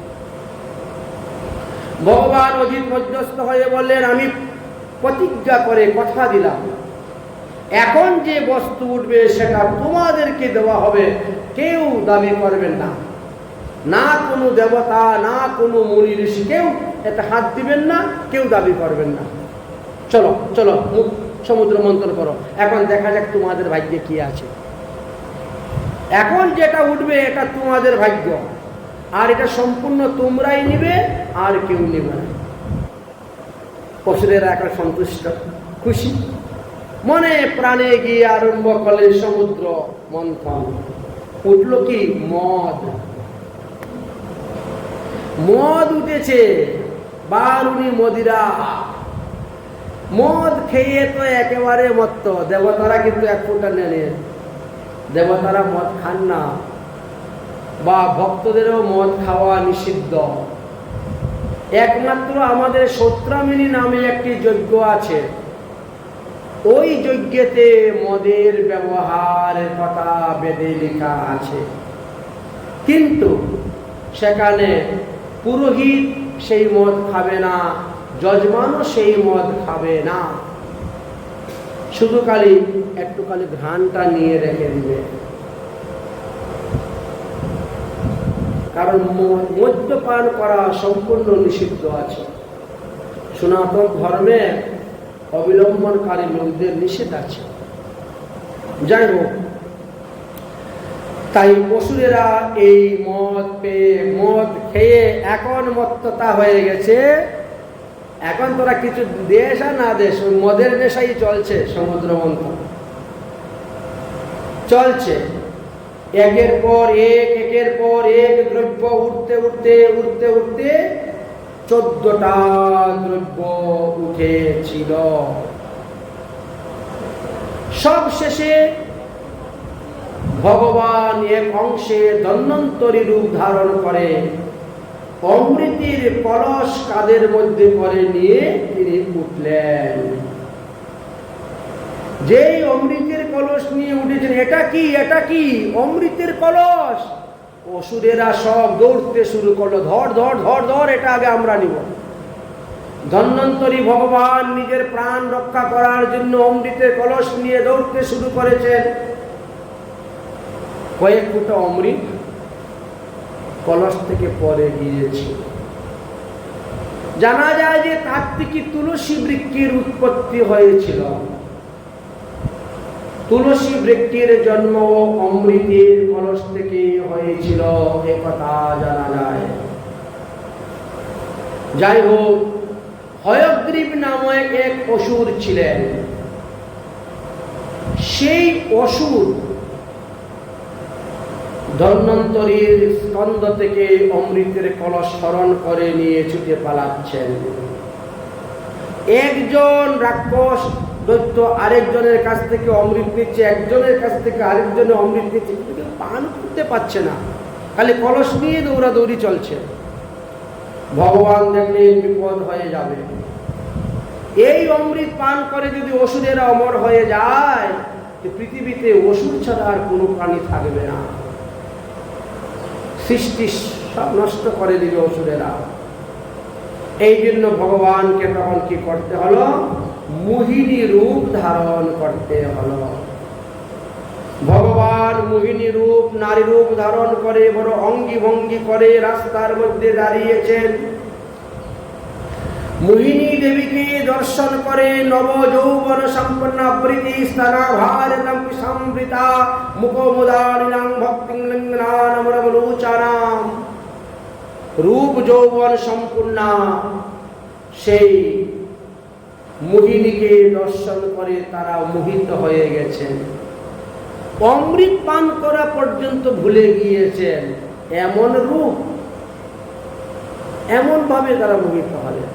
ভগবান অজিত মধ্যস্থ হয়ে বললেন আমি প্রতিজ্ঞা করে কথা দিলাম, এখন যে বস্তু উঠবে সেটা তোমাদেরকে দেওয়া হবে, কেউ দাবি করবেন না। না কোনো দেবতা, না কোনো মুনি ঋষি, কেউ এতে হাত দিবেন না, কেউ দাবি করবেন না। চলো চলো সমুদ্র মন্থন করো, এখন দেখা যাক তোমাদের ভাগ্যে কি আছে। এখন যেটা উঠবে এটা তোমাদের ভাগ্য, আর এটা সম্পূর্ণ তোমরাই নিবে, আর কেউ নেবে না। অসুরেরা এখন সন্তুষ্ট, খুশি মনে প্রাণে গিয়ে আরম্ভ করলেন সমুদ্র মন্থন। উঠল কি? মদ উঠেছে, বারুনি মদিরা। মদ খেয়ে তো একেবারে মত্ত। দেবতারা কিন্তু এক ফোঁটা নেনে, দেবতারা মদ খান না, বা ভক্তদেরও মদ খাওয়া নিষিদ্ধ। একমাত্র আমাদের সৌত্রামিনী নামে একটি যজ্ঞ আছে, ওই যজ্ঞেতে মদের ব্যবহারের কথা বেদে লেখা আছে, কিন্তু সেখানে পুরোহিত সেই মদ খাবে না, যজমানও সেই মদ খাবে না, শুধু খালি একটু খালি ঘ্রাণটা নিয়ে রেখে দিবে। কারণ মদ্যপান করা সম্পূর্ণ নিষিদ্ধ আছে। সনাতন ধর্মে অবলম্বনকারী লোকদের নিষেধ আছে। যাই হোক, তাই অসুরেরা এই মদ পেয়ে, মদ খেয়ে এখন মত্ততা হয়ে গেছে। এখন তোরা কিছু দেশ আর না দেশ, ওই মদের নেশাই চলছে, সমুদ্র মন্থন চলছে। একের পর এক দ্রব্য উঠতে উঠতে 14টা দ্রব্য উঠেছিল। সব শেষে ভগবান এক অংশে ধন্বন্তরী রূপ ধারণ করে অমৃতের কলস কাঁধের মধ্যে করে নিয়ে তিনি উঠলেন। যেই অমৃতের কলস নিয়ে উঠেছেন, এটা কি অমৃতের কলস। অসুরেরা সব দৌড়তে শুরু করলো, ধর, এটা আগে আমরা নিব। ধন্বন্তরী ভগবান নিজের প্রাণ রক্ষা করার জন্য অমৃতের কলস নিয়ে দৌড়তে শুরু করেছেন। কয়েক ফুটা অমৃত কলস থেকে পড়ে গিয়েছে। জানা যায় যে তার থেকে তুলসী বৃক্ষের উৎপত্তি হয়েছিল। তুলসী বৃক্ষের জন্ম অমৃতের কলস থেকে হয়েছিল, এ কথা জানা যায়। যাই হোক, হয়গ্রীব নামে এক অসুর ছিলেন। সেই অসুর ধন্বন্তরীর স্কন্ধ থেকে অমৃতের কলস হরণ করে নিয়ে ছুটে পালাচ্ছেন। একজন রাক্ষস দৈত্য আরেকজনের কাছ থেকে অমৃত নিচ্ছে, একজনের কাছ থেকে আরেকজনের অমৃত নিচ্ছে, কিন্তু পান করতে পারছে না, খালি কলস নিয়ে দৌড়াদৌড়ি চলছে। ভগবান দেখলেন বিপদ হয়ে যাবে, এই অমৃত পান করে যদি অসুরেরা অমর হয়ে যায়, পৃথিবীতে অসুর ছাড়া আর কোনো প্রাণী থাকবে না, সৃষ্টি সব নষ্ট করে দিবে অসুরেরা। এই জন্য ভগবানকে তখন কি করতে হলো? মোহিনী রূপ ধারণ করতে হলো। ভগবান মোহিনী রূপ, নারী রূপ ধারণ করে বড় অঙ্গি ভঙ্গি করে রাস্তার মধ্যে দাঁড়িয়েছেন। মোহিনী দেবীকে দর্শন করে নব যৌবন সম্পন্ন প্রীতি স্তনাভারতম সম্বৃতা মুখোমুদানিনাং ভক্তিং লিঙ্গনানমরবলোচনাম। রূপ যৌবন সম্পূর্ণ সেই মোহিনীকে দর্শন করে তারা মোহিত হয়ে গেছেন, অমৃত পান করা পর্যন্ত ভুলে গিয়েছেন। এমন রূপ, এমন ভাবে তারা মোহিত হলেন।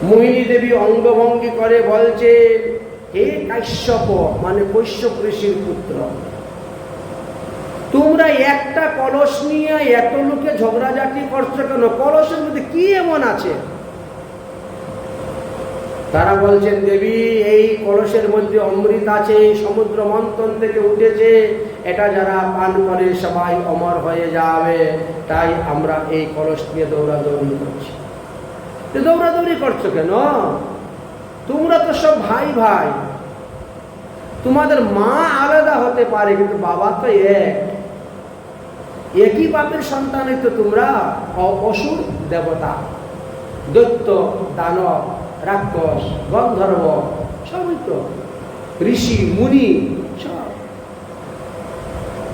মোহিনী দেবী অঙ্গভঙ্গি করে বলছে, হে কাশ্যপ, মানে কৈশ্যপ ঋষির পুত্র, তোমরা একটা কলস নিয়ে এত লোকে ঝগড়াঝাটি করছো কেন? কলসের মধ্যে কি এমন আছে? তারা বলছেন, দেবী, এই কলসের মধ্যে অমৃত আছে, সমুদ্র মন্থন থেকে উঠেছে, এটা যারা পান করে সবাই অমর হয়ে যাবে, তাই আমরা এই কলস নিয়ে দৌড়াদৌড়ি করছি। দৌড়াদৌড়ি করছো কেন? তোমরা তো সব ভাই ভাই, তোমাদের মা আলাদা হতে পারে কিন্তু বাবা তো একই বাপের সন্তানই তো তোমরা। অসুর দেবতা, দৈত্য, দানব, রাক্ষস, গন্ধর্ব, সবই তো ঋষি মুনি সব।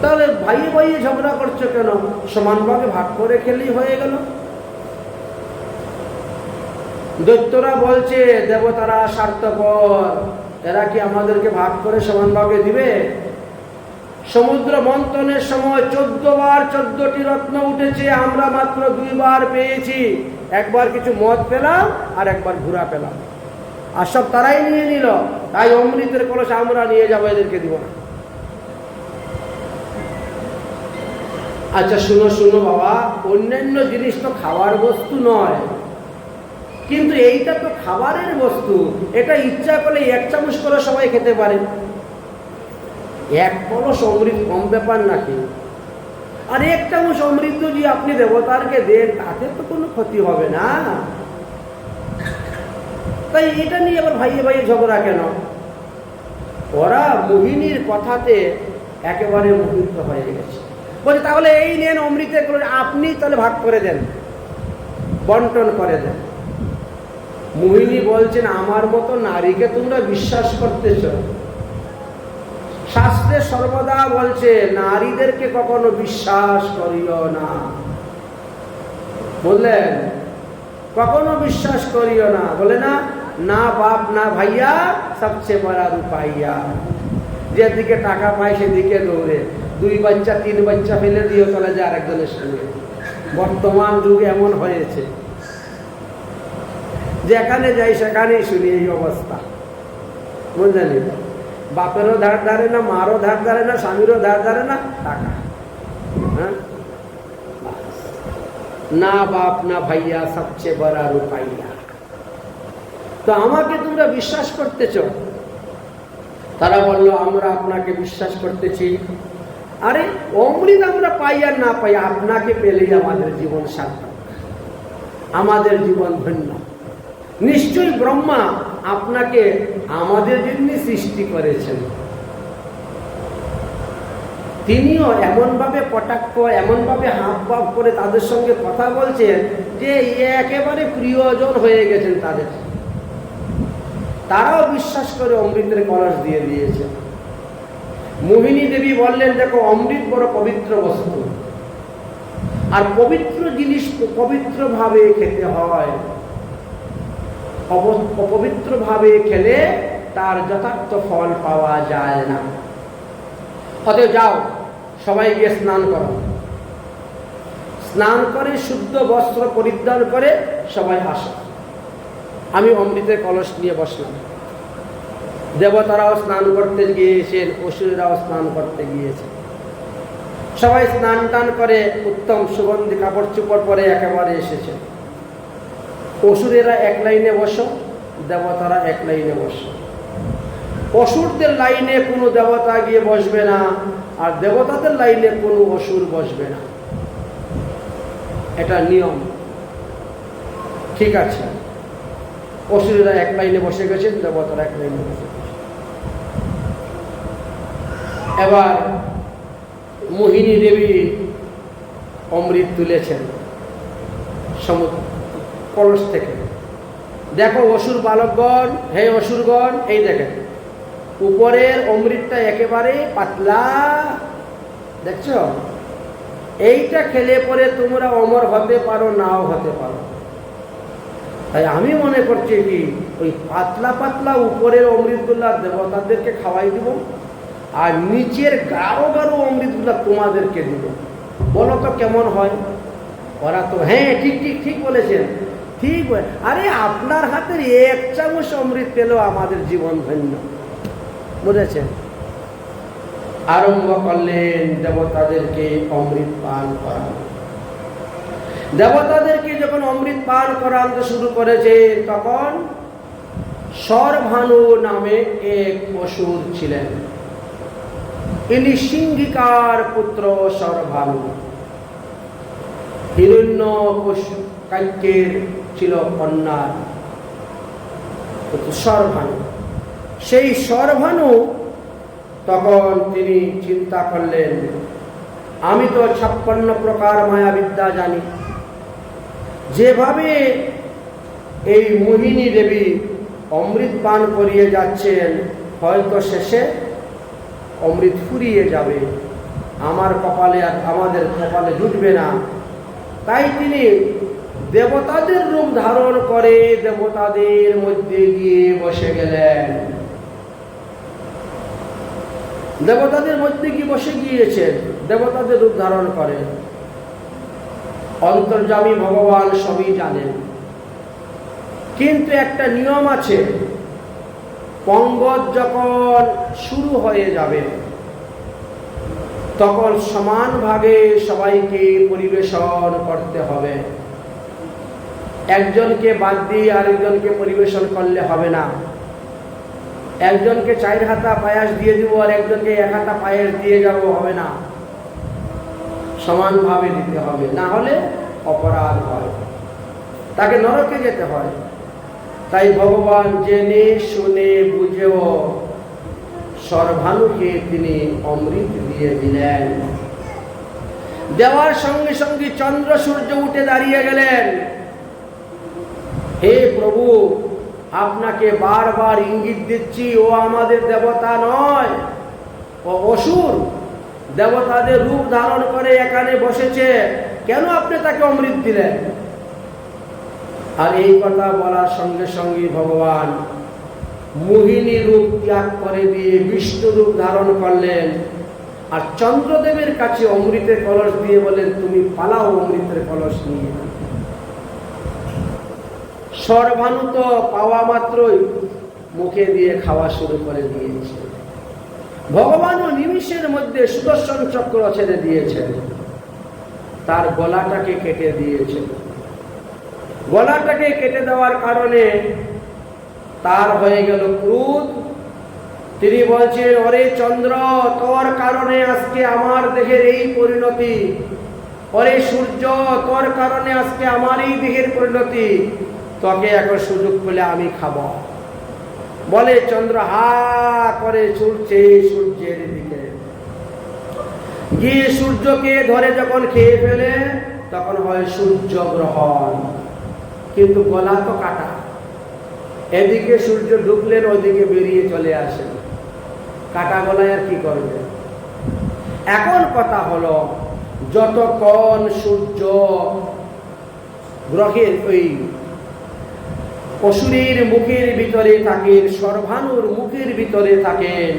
তাহলে ভাইয়ে ভাইয়ে ঝগড়া করছো কেন? সমানভাবে ভাগ করে খেলেই হয়ে গেল। দৈত্যরা বলছে, দেবতারা স্বার্থপর, এরা কি আমাদেরকে ভাগ করে সমানভাবে দিবে? সমুদ্র মন্থনের সময় 14 বার 14টি রত্ন উঠেছে, আমরা মাত্র 2 বার পেয়েছি। একবার কিছু মদ পেলাম আর একবার ঘোড়া পেলাম। আর সব তারাই নিয়ে নিল, তাই অমৃতের কলস আমরা নিয়ে যাবো, এদেরকে দিব না। আচ্ছা শুনো শুনো বাবা, অন্যান্য জিনিস তো খাওয়ার বস্তু নয়, কিন্তু এইটা তো খাবারের বস্তু। এটা ইচ্ছা করলে 1 চামচ করে সবাই খেতে পারে। 1 কলস অমৃত কম ব্যাপার নাকি? আর 1 চামচ অমৃত যদি আপনি দেবতারকে দেন, তাতে তো কোনো ক্ষতি হবে না। তাই এটা নিয়ে আবার ভাইয়ে ভাইয়ে ঝগড়া কেন? ওরা মোহিনীর কথাতে একেবারে মোহিত হয়ে গেছে। বলছে তাহলে এই নেন অমৃতের কলস, আপনি তাহলে ভাগ করে দেন, বন্টন করে দেন। মোহিনী বলছেন, আমার মতো নারীকে তোমরা বিশ্বাস করতেছ? শাস্ত্রে সর্বদা বলছে নারীদেরকে কখনো বিশ্বাস করিও না। বললেন কখনো বিশ্বাস করিও না। বলে না, না বাপ না ভাইয়া সবচেয়ে বড় রূপাইয়া। যেদিকে টাকা পায় সেদিকে দৌড়ে, 2 বাচ্চা 3 বাচ্চা ফেলে দিয়ে চলে যায় আরেকজনের সঙ্গে। বর্তমান যুগে এমন হয়েছে, যেখানে যাই সেখানেই শুনি এই অবস্থা। বুঝলেন, বাপেরও ধার ধারে না, মারও ধার ধারে না, স্বামীরও ধার ধারে না, টাকা। হ্যাঁ, না বাপ না ভাইয়া সবচেয়ে বড় রূপাইয়া। তো আমাকে তোমরা বিশ্বাস করতেছ? তারা বলল, আমরা আপনাকে বিশ্বাস করতেছি। আরে অমৃত আমরা পাই আর না পাই, আপনাকে পেলেই আমাদের জীবন সার্থক, আমাদের জীবন ধন্য। নিশ্চয়ই ব্রহ্মা আপনাকে আমাদের জন্য সৃষ্টি করেছেন। তিনিও এমনভাবে কটাক্ষ, এমনভাবে হাব ভাব করে তাদের সঙ্গে কথা বলছেন যে একেবারে প্রিয়জন হয়ে গেছেন তাদের। তারাও বিশ্বাস করে অমৃতের কলস দিয়ে দিয়েছে। মোহিনী দেবী বললেন, দেখো অমৃত বড় পবিত্র বস্তু, আর পবিত্র জিনিস পবিত্রভাবে খেতে হয়। অপবিত্রভাবে খেলে তার যথার্থ ফল পাওয়া যায় না। অতএব যাও, সবাই গিয়ে স্নান করো। স্নান করে শুদ্ধ বস্ত্র পরিধান করে সবাই আসো। আমি অমৃতের কলস নিয়ে বসলাম। দেবতারাও স্নান করতে গিয়েছেন, অসুরেরাও স্নান করতে গিয়েছে। সবাই স্নান টান করে উত্তম সুগন্ধি কাপড় চোপড় পরে একেবারে এসেছে। অসুরেরা এক লাইনে বসো, দেবতারা এক লাইনে বসো। অসুরদের লাইনে কোনো দেবতা গিয়ে বসবে না, আর দেবতাদের লাইনে কোনো অসুর বসবে না। এটা নিয়ম, ঠিক আছে? অসুরেরা এক লাইনে বসে গেছেন, দেবতারা এক লাইনে বসে গেছে। এবার মোহিনী দেবী অমৃত তুলেছেন সমুদ্র কলস থেকে। দেখো অসুর বালকগণ, হে অসুরগণ, এই দেখেন উপরের অমৃতটা একেবারে পাতলা, দেখছো? এইটা খেলে পরে তোমরা অমর হতে পারো, নাও হতে পারো। তাই আমি মনে করছি কি ওই পাতলা পাতলা উপরের অমৃতগুলা দেবতাদেরকে খাওয়াই দিব, আর নিচের গাঢ় গাঢ় অমৃতগুলা তোমাদেরকে দিব। বলো তো কেমন হয়? ওরা তো হ্যাঁ ঠিক ঠিক ঠিক বলেছেন, ঠিক। আরে আপনার হাতের 1 চামচ অমৃত পেলেও আমাদের জীবন ধন্য। বুঝেছেন? আরম্ভ করলেন দেবতাদেরকে অমৃত পান করানো। দেবতাদেরকে যখন অমৃত পান করাতে শুরু করেছে, তখন সরভানু নামে এক অসুর ছিলেন। ইনি সিংহিকার পুত্র সরভানু। হিরণ্যকশিপুর ছিল কন্যা সরভানু। সেই সরভানু তখন তিনি চিন্তা করলেন, আমি তো 56 প্রকার মায়াবিদ্যা জানি। যেভাবে এই মোহিনী দেবী অমৃত পান করিয়ে যাচ্ছেন, হয়তো শেষে অমৃত ফুরিয়ে যাবে, আমার কপালে আর আমাদের কপালে জুটবে না। তাই তিনি দেবতাদের রূপ ধারণ করে দেবতাদের মধ্যে গিয়ে বসে গেলেন। দেবতাদের মধ্যে কি বসে গিয়েছেন, দেবতাদের রূপ ধারণ করে। অন্তর্যামী ভগবান সবই জানেন, কিন্তু একটা নিয়ম আছে। পঙ্গজ যখন শুরু হয়ে যাবে তখন সমান ভাগে সবাইকে পরিবেশন করতে হবে। একজনকে বাদ দিয়ে আরেকজনকে পরিবেশন করলে হবে না। একজনকে 4 হাতা পায়াস দিয়ে দিব আর একজনকে 1 হাতা পায়াস দিয়ে যাব, হবে না। সমানভাবে দিতে হবে, না হলে অপরাধ হয়, তাকে নরকে যেতে হয়। তাই ভগবান জেনে শুনে বুঝেও সর্বানুকে তিনি অমৃত দিয়ে দিলেন। দেওয়ার সঙ্গে সঙ্গে চন্দ্র সূর্য উঠে দাঁড়িয়ে গেলেন, হে প্রভু, আপনাকে বারবার ইঙ্গিত দিচ্ছি, ও আমাদের দেবতা নয়, ও অসুর। দেবতাদের রূপ ধারণ করে এখানে বসেছে, কেন আপনি তাকে অমৃত দিলেন? আর এই কথা বলার সঙ্গে সঙ্গে ভগবান মোহিনী রূপ ত্যাগ করে দিয়ে বিষ্ণু রূপ ধারণ করলেন, আর চন্দ্রদেবের কাছে অমৃতের কলস দিয়ে বলেন, তুমি পালাও অমৃতের কলস নিয়ে। সর্বাণু তো পাওয়া মাত্রই মুখে দিয়ে খাওয়া শুরু করে দিয়েছে। ভগবানও নিমিষের মধ্যে সুদর্শন চক্র ছেড়ে দিয়েছেন, তার গলাটাকে কেটে দিয়েছেন। গলাটাকে কেটে দেওয়ার কারণে তার হয়ে গেল ক্রোধ। তিনি বলছেন, ওরে চন্দ্র, তোর কারণে আজকে আমার দেহের এই পরিণতি। ওরে সূর্য, তোর কারণে আজকে আমার এই দেহের পরিণতি। তোকে এখন সুযোগ পেলে আমি খাব। বলে চন্দ্র হা করে ছুটছে সূর্যের দিকে, গিয়ে সূর্যকে ধরে যখন খেয়ে ফেলে তখন হয় সূর্য গ্রহণ। কিন্তু গলা তো কাটা, এদিকে সূর্য ঢুকলেন, ওইদিকে বেরিয়ে চলে আসেন। কাটা গলায় আর কি করবে? এখন কথা হলো, যতক্ষণ সূর্য গ্রহের ওই অসুরের মুখের ভিতরে থাকেন, সর্বাণুর মুখের ভিতরে থাকেন,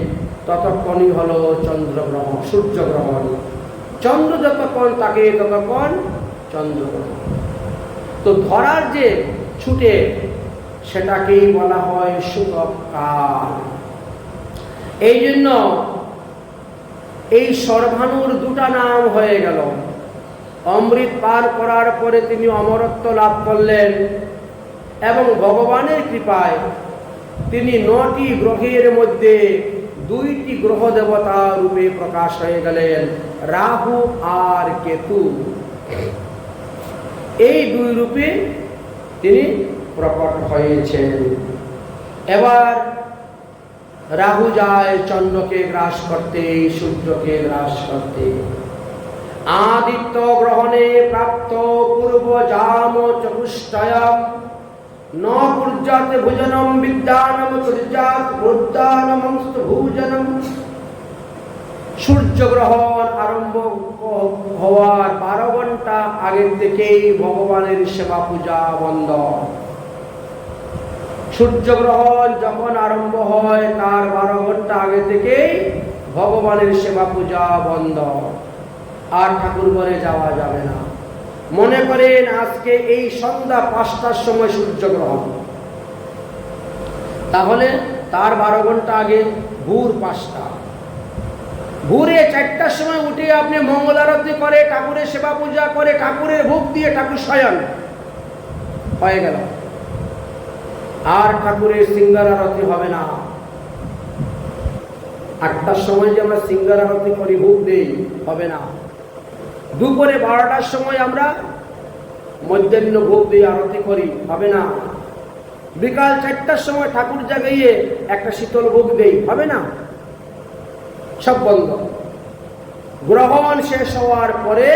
ততক্ষণই হলো চন্দ্রগ্রহণ, সূর্যগ্রহণ। চন্দ্র যতক্ষণ থাকে ততক্ষণ চন্দ্রগ্রহণ। তো ধরার যে ছুটে, সেটাকেই বলা হয় সূতককাল। এই জন্য এই সর্বাণুর দুটা নাম হয়ে গেল। অমৃত পার করার পরে তিনি অমরত্ব লাভ করলেন, এবং ভগবানের কৃপায় তিনি 9টি গ্রহের মধ্যে 2টি গ্রহ দেবতা রূপে প্রকাশ হয়ে গেলেন, রাহু আর কেতু। এই 2 রূপে তিনি প্রকট হয়েছেন। এবার রাহু যায় চন্দ্রকে গ্রাস করতে, সূর্যকে গ্রাস করতে। আদিত্য গ্রহণে প্রাপ্ত পূর্ব জাম চতুষ্টয়ম ন পূর্জাত ভুজনম বিদ্যানম সূর্যাত বৃদ্ধানমস্ত ভুজনম। সূর্যগ্রহণ আরম্ভ হওয়ার 12 ঘন্টা আগের থেকেই ভগবানের সেবা পূজা বন্ধ। সূর্যগ্রহণ যখন আরম্ভ হয় তার 12 ঘন্টা আগে থেকেই ভগবানের সেবা পূজা বন্ধ, আর ঠাকুর ঘরে যাওয়া যাবে না। মনে করেন আজকে এই সন্ধ্যা 5টার সময় সূর্যগ্রহণ, তাহলে তার 12 ঘন্টা আগে ভোর 5টা, ভোরে 4টার সময় উঠে আপনি মঙ্গল আরতি করে, ঠাকুরের সেবা পূজা করে, ঠাকুরের ভোগ দিয়ে ঠাকুর শয়ন হয়ে গেল। আর ঠাকুরের সিঙ্গার আরতি হবে না। 8টার সময় যে আমরা সিঙ্গার আরতি করি, ভোগ দেই, হবে না। দুপুরে 12টার সময় আমরা মধ্যাহ্ন ভোগ দিয়ে আরতি করি, হবে না। বিকাল 4টার সময় ঠাকুর জাগাইয়ে একটা শীতল ভোগ দেই, হবে না। সব বন্ধ। গ্রহণ শেষ হওয়ার পরে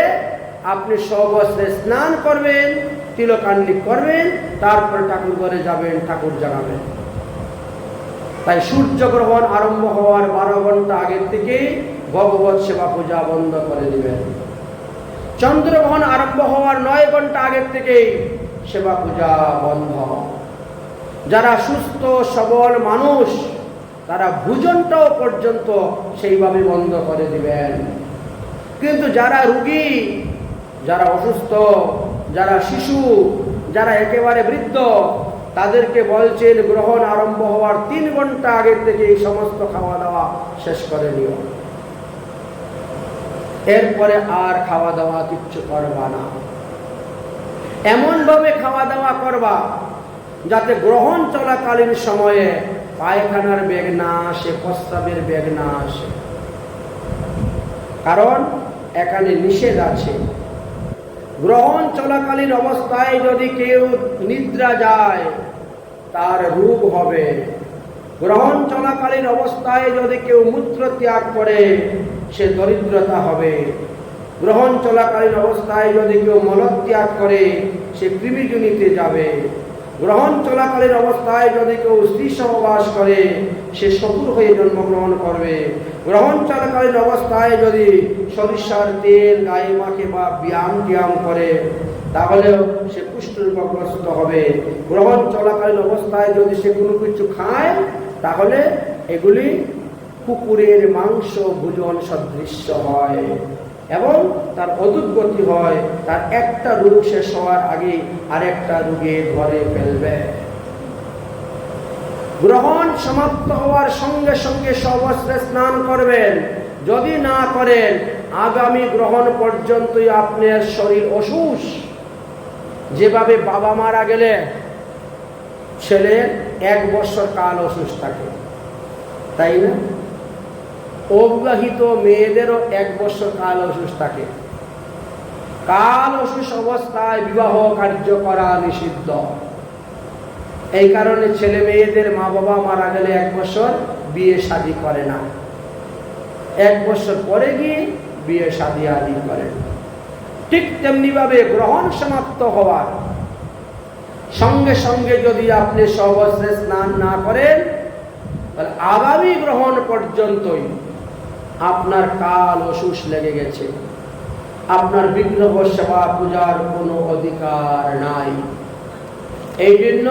আপনি সবস্ত্রে স্নান করবেন, তিলকান্ডি করবেন, তারপরে ঠাকুর ঘরে যাবেন, ঠাকুর জাগাবেন। তাই সূর্যগ্রহণ আরম্ভ হওয়ার 12 ঘন্টা আগের থেকেই ভগবত সেবা পূজা বন্ধ করে দিবেন। চন্দ্রগ্রহণ আরম্ভ হওয়ার 9 ঘন্টা আগের থেকেই সেবা পূজা বন্ধ। যারা সুস্থ সবল মানুষ, তারা ভোজনটাও পর্যন্ত সেইভাবে বন্ধ করে দিবেন। কিন্তু যারা রোগী, যারা অসুস্থ, যারা শিশু, যারা একেবারে বৃদ্ধ, তাদেরকে বলছেন গ্রহণ আরম্ভ হওয়ার 3 ঘন্টা আগে থেকে এই সমস্ত খাওয়া দাওয়া শেষ করে নিও, এরপরে আর খাওয়া দাওয়া কিচ্ছু করবা না। এমন ভাবে খাওয়া দাওয়া করবা যাতে গ্রহণ চলাকালীন সময়ে পায়খানার বেগ না আসে, প্রস্রাবের বেগ না আসে, কারণ এখানে নিষেধ আছে। গ্রহণ চলাকালীন অবস্থায় যদি কেউ নিদ্রা যায় তার রোগ হবে। গ্রহণ চলাকালীন অবস্থায় যদি কেউ মূত্র ত্যাগ করে সে দরিদ্রতা হবে। গ্রহণ চলাকালীন অবস্থায় যদি কেউ মলত্যাগ করে সে কৃমিজনিতে যাবে। গ্রহণ চলাকালীন অবস্থায় যদি কেউ স্ত্রী সহবাস করে সে শত্রু হয়ে জন্মগ্রহণ করবে। গ্রহণ চলাকালীন অবস্থায় যদি সরিষার তেল গায়ে মাখে বা ব্যায়াম করে তাহলেও সে কুষ্ঠরোগগ্রস্ত হবে। গ্রহণ চলাকালীন অবস্থায় যদি সে কোনো কিছু খায় তাহলে এগুলি কুকুরের মাংস ভোজন সদৃশ্য হয় এবং তার অদুর্গতি হয়। তার একটা রোগ শেষ হওয়ার আগে আরেকটা রোগে ধরে ফেলবে। গ্রহণ সমাপ্ত হওয়ার সঙ্গে সঙ্গে সবস্ত্রে স্নান করবেন। যদি না করেন আগামী গ্রহণ পর্যন্তই আপনার শরীর অসুখ। যেভাবে বাবা মারা গেলে ছেলের 1 বছর কাল অসুখ থাকে, তাই না? অবিবাহিত মেয়েদেরও 1 বছর কাল অসুখ থাকে। কাল অসুখ অবস্থায় বিবাহ কার্য করা নিষিদ্ধ। এই কারণে ছেলে মেয়েদের মা বাবা মারা গেলে 1 বছর বিয়ে শাদী করে না, 1 বছর পরে গিয়ে বিয়ে শাদী আদি করে। ঠিক তেমনি ভাবে গ্রহণ সমাপ্ত হওয়ার সঙ্গে সঙ্গে যদি আপনি সবস্ত্রে স্নান না করেন তাহলে আগামী গ্রহণ পর্যন্তই আপনার কাল অসুখ লেগে গেছে। আপনার বিগ্রহ সেবা পূজার কোনো অধিকার নাই। এই জন্য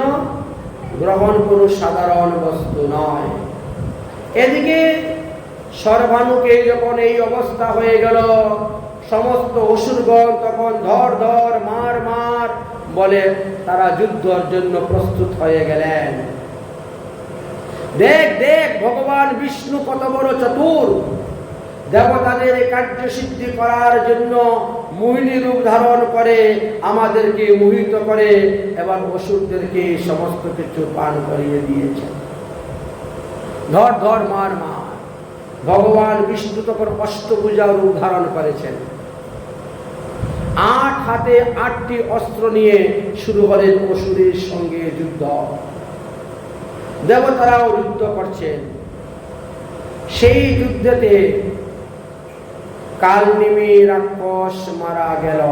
গ্রহণ কোনো সাধারণ বস্তু নয়। এদিকে সর্বাণুকে যখন এই অবস্থা হয়ে গেল সমস্ত অসুরগণ তখন ধর ধর মার মার বলে তারা যুদ্ধের জন্য প্রস্তুত হয়ে গেলেন। দেখ দেখ ভগবান বিষ্ণু কত বড় চতুর, দেবতাদের কার্য সিদ্ধি করার জন্য মোহিনী রূপ ধারণ করে আমাদেরকে মোহিত করে এবং অসুরদেরকে সমস্ত কিছু পান করিয়ে দিয়েছে। ধর ধর মার মার। ভগবান বিষ্ণু তখন অষ্টভুজা রূপ ধারণ করেছেন। 8 হাতে 8টি অস্ত্র নিয়ে শুরু হলেন অসুরের সঙ্গে যুদ্ধ। দেবতারাও যুদ্ধ করছেন। সেই যুদ্ধেতে কালনেমি রাক্ষস মারা গেল।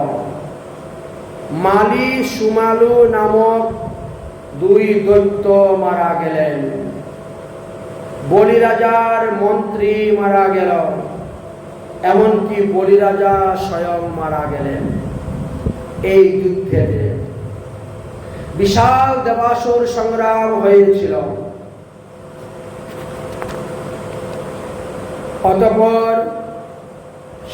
মালি সুমালু নামক 2 দৈত্য মারা গেলেন। বলিরাজার মন্ত্রী মারা গেল, এমনকি বলিরাজা স্বয়ং মারা গেলেন। এই যুদ্ধেতে বিশাল দেবাসুর সংগ্রাম হয়েছিল। অতঃপর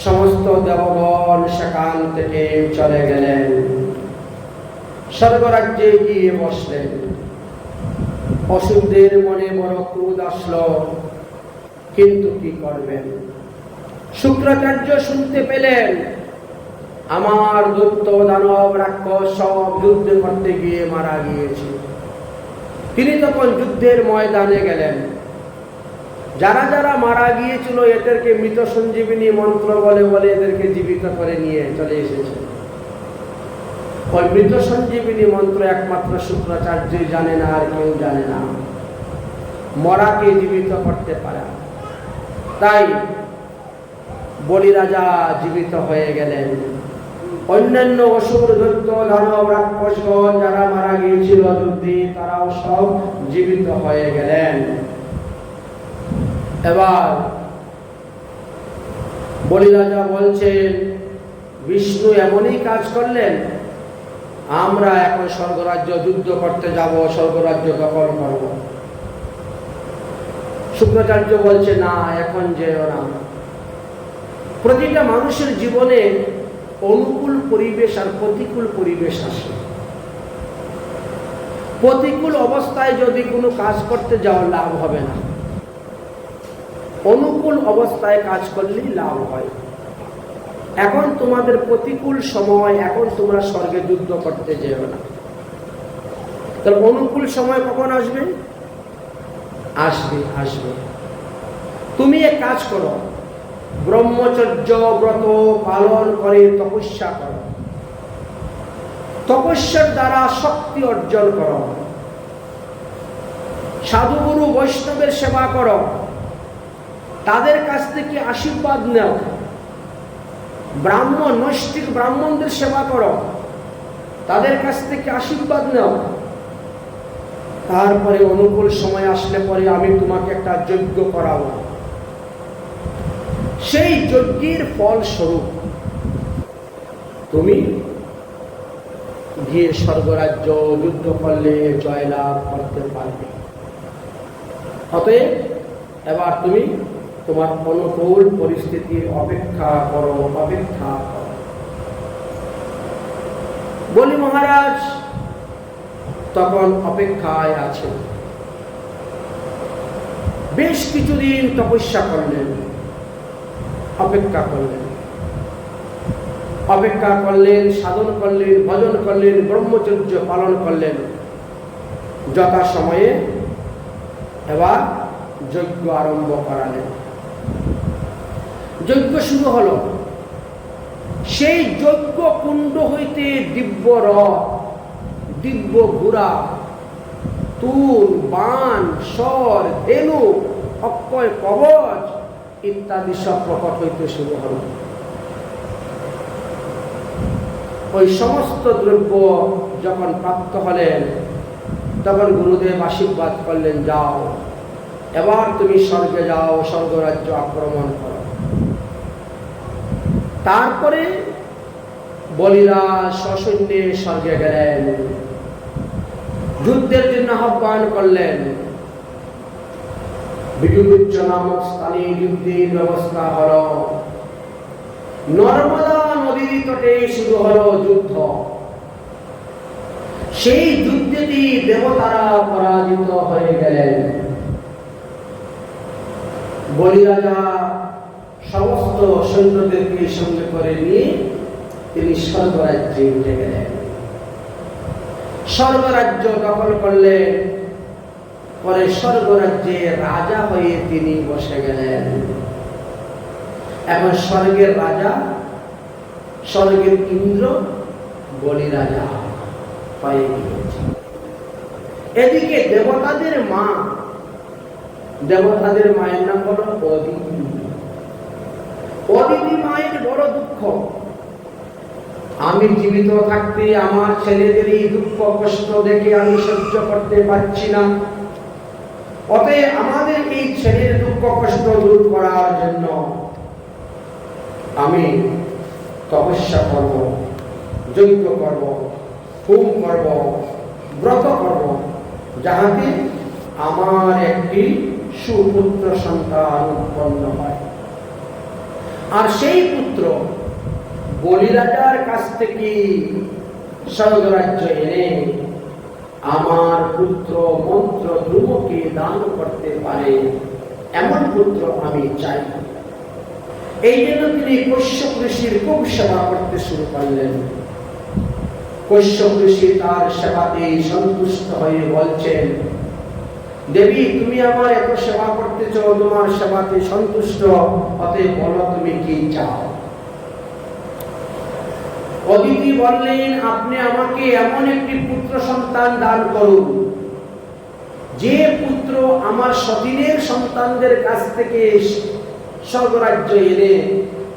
সমস্ত দেবগণ সেখান থেকে চলে গেলেন, স্বর্গরাজ্যে গিয়ে বসলেন। অসুরদের মনে বড় ক্রোধ আসলো, কিন্তু কি করবেন? শুক্রাচার্য শুনতে পেলেন আমার দৈত্য দানব রাক্ষস সব যুদ্ধ করতে গিয়ে মারা গিয়েছে। তিনি তখন যুদ্ধের ময়দানে গেলেন। যারা যারা মারা গিয়েছিল এদেরকে মৃত সঞ্জীবিনী মন্ত্র বলে বলে এদেরকে জীবিত করে নিয়ে চলে এসেছে। ওই মৃত সঞ্জীবিনী মন্ত্র একমাত্র শুক্রাচার্যই জানে না, আর কেউ জানে না। মরাকে জীবিত করতে পারে। তাই বলিরাজা জীবিত হয়ে গেলেন। অন্যান্য অসুর দৈত্য দানব রাক্ষসগণ যারা মারা গিয়েছিল যুদ্ধে তারাও সব জীবিত হয়ে গেলেন। এবার বলিরাজা বলছেন বিষ্ণু এমনই কাজ করলেন, আমরা এখন স্বর্গরাজ্য যুদ্ধ করতে যাব, স্বর্গরাজ্য দখল করব। শুক্রাচার্য বলছে না, এখন যেও না। প্রতিটা মানুষের জীবনে অনুকূল পরিবেশ আর প্রতিকূল পরিবেশ আসে। প্রতিকূল অবস্থায় যদি কোনো কাজ করতে যাও লাভ হবে না, অনুকূল অবস্থায় কাজ করলেই লাভ হয়। এখন তোমাদের প্রতিকূল সময়, এখন তোমরা স্বর্গে যুদ্ধ করতে যেও না। তাহলে অনুকূল সময় কখন আসবে? আসবে। তুমি এক কাজ করো, ব্রহ্মচর্য ব্রত পালন করে তপস্যা করো, তপস্যার দ্বারা শক্তি অর্জন করো, সাধুগুরু বৈষ্ণবের সেবা করো, তাদের কাছ থেকে আশীর্বাদ নাও, ব্রাহ্মণ নৈষ্ঠিক ব্রাহ্মণদের সেবা করো, তাদের কাছ থেকে আশীর্বাদ নাও। তারপরে অনুকূল সময় আসলে পরে আমি তোমাকে একটা যজ্ঞ করাবো। সেই যজ্ঞের ফল স্বরূপ তুমি গিয়ে স্বর্গরাজ্য যুদ্ধ করলে জয়লাভ করতে পারবে। অতএব এবার তুমি তোমার অনুকূল পরিস্থিতির অপেক্ষা করো। বলি মহারাজ তখন অপেক্ষায় আছেন। বেশ কিছুদিন তপস্যা করলেন, অপেক্ষা করলেন, সাধন করলেন, ভজন করলেন, ব্রহ্মচর্য পালন করলেন। যথা সময়ে এবার যজ্ঞ আরম্ভ করালেন। যজ্ঞ শুরু হলো। সেই যজ্ঞ কুণ্ড হইতে দিব্য রথ, দিব্য ঘোড়া, তুল, বাণ, স্বর, ধেনু, অক্ষয় কবচ ইত্যাদি সব প্রকট হইতে শুরু হল। ওই সমস্ত দ্রব্য যখন প্রাপ্ত হলেন তখন গুরুদেব আশীর্বাদ করলেন, যাও এবার তুমি স্বর্গে যাও, স্বর্গরাজ্য আক্রমণ করো। তারপরে বলিরা সসৈন্যে স্বর্গে গেলেন, যুদ্ধের জন্য আহ্বান করলেন। বিজুগুচ্ছ নামক স্থানে যুদ্ধের ব্যবস্থা হল। নর্মদা নদীর তটে শুরু হলো যুদ্ধ। সেই যুদ্ধেতে দেবতারা পরাজিত হয়ে গেলেন। বলি রাজা সমস্ত সৈন্যদেরকে সঙ্গে করে নিয়ে তিনি স্বর্গরাজ্যে উঠে গেলেন। স্বর্গরাজ্য দখল করলেন। পরে স্বর্গরাজ্যে রাজা হয়ে তিনি বসে গেলেন। এখন স্বর্গের রাজা, স্বর্গের ইন্দ্র বলি রাজা হয়ে গিয়েছে। এদিকে দেবতাদের মায়ের নাম হলো অদিতি। অদিতি মায়ের বড় দুঃখ, আমি জীবিত থাকতে আমার ছেলেদের এই দুঃখ কষ্ট দেখে আমি সহ্য করতে পারছি না। অতএব আমাদের এই ছেলের দুঃখ কষ্ট দূর করার জন্য আমি তপস্যা করব, যজ্ঞ করব, হোম করব, ব্রত করব, যাহাতে আমার একটি সুপুত্র সন্তান উৎপন্ন হয়। আর সেই পুত্র বলি রাজার কাছ থেকে স্বর্গরাজ্য এনে আমার পুত্র মন্ত্র ধ্রুবকে দান করতে পারে এমন পুত্র আমি চাই। এই জন্য তিনি কশ্যপ ঋষির খুব সেবা করতে শুরু করলেন। কশ্যপ ঋষি তার সেবাতে সন্তুষ্ট হয়ে বলছেন, দেবী তুমি আমার এত সেবা করতেছ, তোমার সেবাতে সন্তুষ্ট, অতএব বলো তুমি কি চাও। অদিতি বললেন, আপনি আমাকে এমন একটি পুত্র সন্তান দান করুন যে পুত্র আমার সতীনের সন্তানদের কাছ থেকে স্বর্গরাজ্য এনে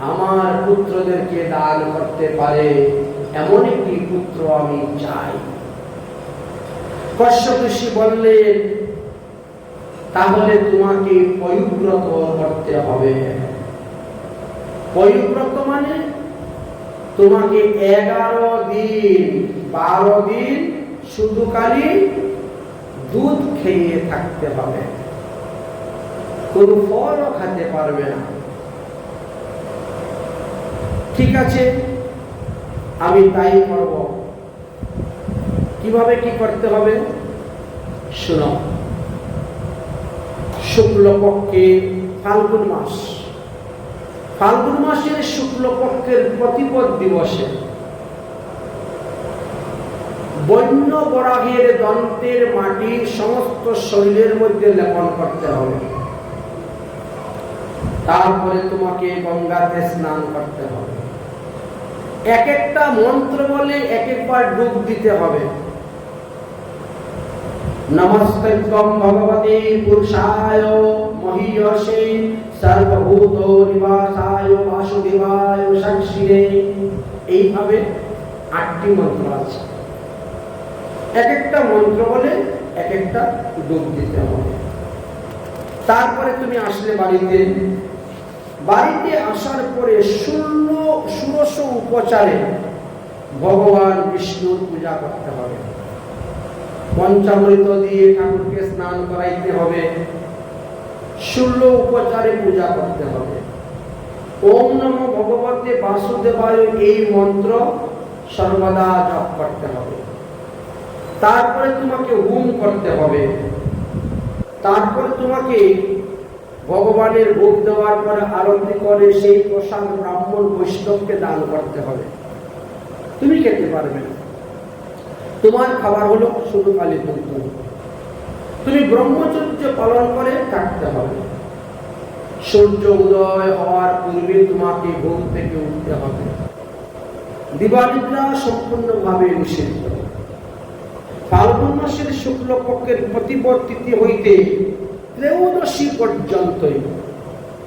আমার পুত্রদেরকে দান করতে পারে এমন একটি পুত্র আমি চাই। কশ্যপ ঋষি বললেন, তাহলে তোমাকে পয়ুব্রত করতে হবে। পয়ুব্রত মানে তোমাকে 11 দিন 12 দিন শুধু খালি দুধ খেয়ে থাকতে হবে, কোনো ফলও খেতে পারবে না। ঠিক আছে, আমি তাই করব। কিভাবে কি করতে হবে? শোনো, শুক্লপক্ষে ফাল্গুন মাস, ফাল্গুন মাসের শুক্লপক্ষের প্রতিপদ দিবসে বন্য বরাহের দন্তের মাটি সমস্ত শরীরের মধ্যে লেপন করতে হবে। তারপরে তোমাকে গঙ্গাতে স্নান করতে হবে। এক একটা মন্ত্র বলে এক একবার ডুব দিতে হবে। নমস্তেভ্যং ভগবতে পুরুষায় মহীয়সে সর্বভূত নিবাসায় বাসুদেবায় সাক্ষিণে। এইভাবে 8টি মন্ত্র আছে। এক একটা মন্ত্র বলে এক একটা ডুব দিতে হবে। তারপরে তুমি আসলে বাড়িতে আসার পরে ষোড়শ উপচারে ভগবান বিষ্ণুর পূজা করতে হবে। পঞ্চামৃত দিয়ে ঠাকুরকে স্নান করাইতে হবে। 16 উপচারে পূজা করতে হবে। ওম নমো ভগবতে বাসুদেবায় এই মন্ত্র সর্বদা জপ করতে হবে। তারপরে তোমাকে হোম করতে হবে। তারপরে তোমাকে ভগবানের ভোগ দেওয়ার পরে আরতি করে সেই প্রসাদ ব্রাহ্মণ বৈষ্ণবকে দান করতে হবে। তুমি খেতে পারবে না, তোমার খাবার হলো শুধু কালী পুত্র। তুমি ব্রহ্মচর্য পালন করে থাকতে হবে। সূর্য উদয় হওয়ার পূর্বে তোমাকে ঘুম থেকে উঠতে হবে। দিবানিদ্রা সম্পূর্ণভাবে নিষিদ্ধ। ফাল্গুন মাসের শুক্লপক্ষের প্রতিপদ তিথি হইতে ত্রয়োদশী পর্যন্তই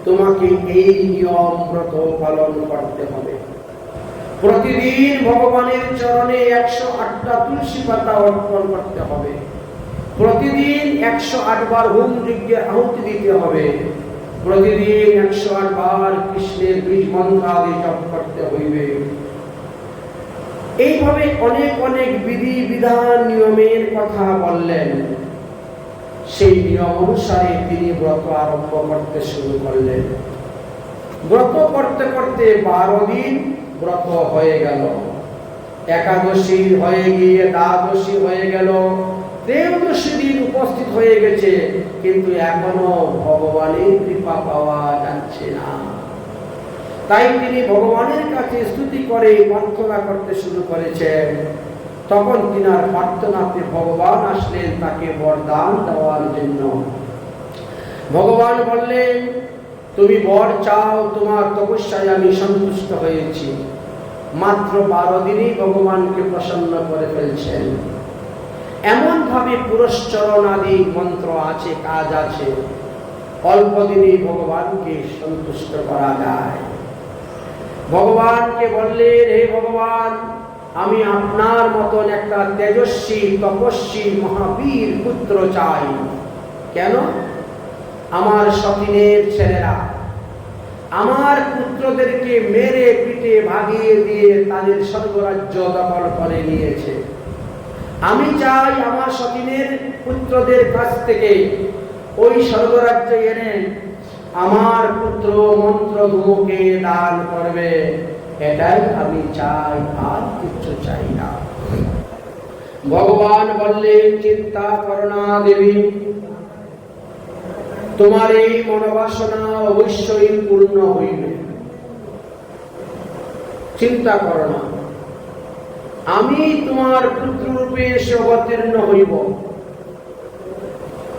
তোমাকে এই নিয়ম ব্রত পালন করতে হবে। প্রতিদিন ভগবানের চরণে 108টা তুলসী পাতা অর্পণ করতে হবে। প্রতিদিন 108 বার হোম যজ্ঞের আহুতি দিতে হবে। প্রতিদিন 108 বার কৃষ্ণের বীজ মন্ত্র আদি জপ করতে হইবে। এইভাবে অনেক অনেক বিধি বিধান নিয়মের কথা বললেন। সেই নিয়ম অনুসারে তিনি ব্রত আরম্ভ করতে শুরু করলেন। ব্রত করতে করতে 12 দিন ব্রত হয়ে গেল। একাদশী হয়ে গিয়ে দ্বাদশী হয়ে গেল। ত্রয়োদশী দিন উপস্থিত হয়ে গেছে, কিন্তু এখনো ভগবানের কৃপা পাওয়া যাচ্ছে না। তাই তিনি ভগবানের কাছে স্তুতি করে প্রার্থনা করতে শুরু করেছেন। তখন তিনার প্রার্থনাতে ভগবান আসলেন তাকে বরদান দেওয়ার জন্য। ভগবান বললেন, তুমি বর চাও, তোমার তপস্যায় আমি সন্তুষ্ট হয়েছি। মাত্র 12 দিনই ভগবানকে প্রসন্ন করে ফেলছেন। এমন ভাবে পুরস্চরণ আদি মন্ত্র আছে, কাজ আছে, অল্প দিনেই ভগবানকে সন্তুষ্ট করা যায়। ভগবানকে বললেন, হে ভগবান, আমি আপনার মতন একটা তেজস্বী তপস্বী মহাবীর পুত্র চাই। কেন? আমার সতীনের ছেলেরা আমার পুত্রদেরকে মেরে পিটে ভাগিয়ে দিয়ে তাদের স্বর্গরাজ্য দখল করে নিয়েছে। আমি চাই আমার সতীনের পুত্রদের কাছ থেকে ওই স্বর্গরাজ্য এনে আমার পুত্র মন্ত্র ধূমকে দান করবে। এটাই আমি চাই, আর কিছু চাই না। ভগবান বললেন, চিন্তা করো না দেবী, তোমার এই মনোবাসনা অবশ্যই পূর্ণ হইবে। চিন্তা করো না, আমি তোমার পুত্র রূপে এসে অবতীর্ণ হইব।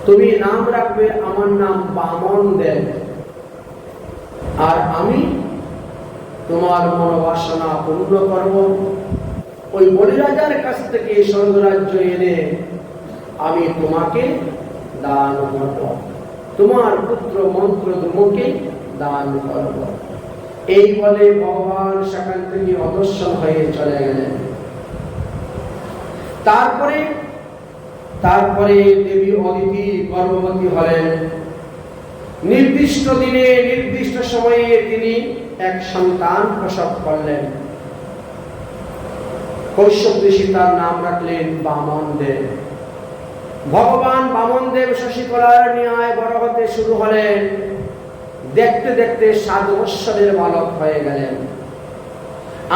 তুমি নাম রাখবে, আমার নাম বামন দেব। আর আমি তোমার মনোবাসনা পূর্ণ করব। ওই বলিরাজার কাছ থেকে স্বর্গরাজ্য এনে আমি তোমাকে দান করব, তোমার পুত্র মন্ত্র ধূমকে দান করব। এই বলে ভগবান সেখান থেকে অদর্শন হয়ে চলে গেলেন। তারপরে দেবী অদিতি গর্ভবতী হলেন। নির্দিষ্ট দিনে নির্দিষ্ট সময়ে তিনি এক সন্তান প্রসব করলেন। কৈশব ঋষি তার নাম রাখলেন বামন দেব। ভগবান বামন দেব শশীকলার ন্যায় বড় হতে শুরু হলেন। দেখতে দেখতে 7 বৎসরের বালক হয়ে গেলেন।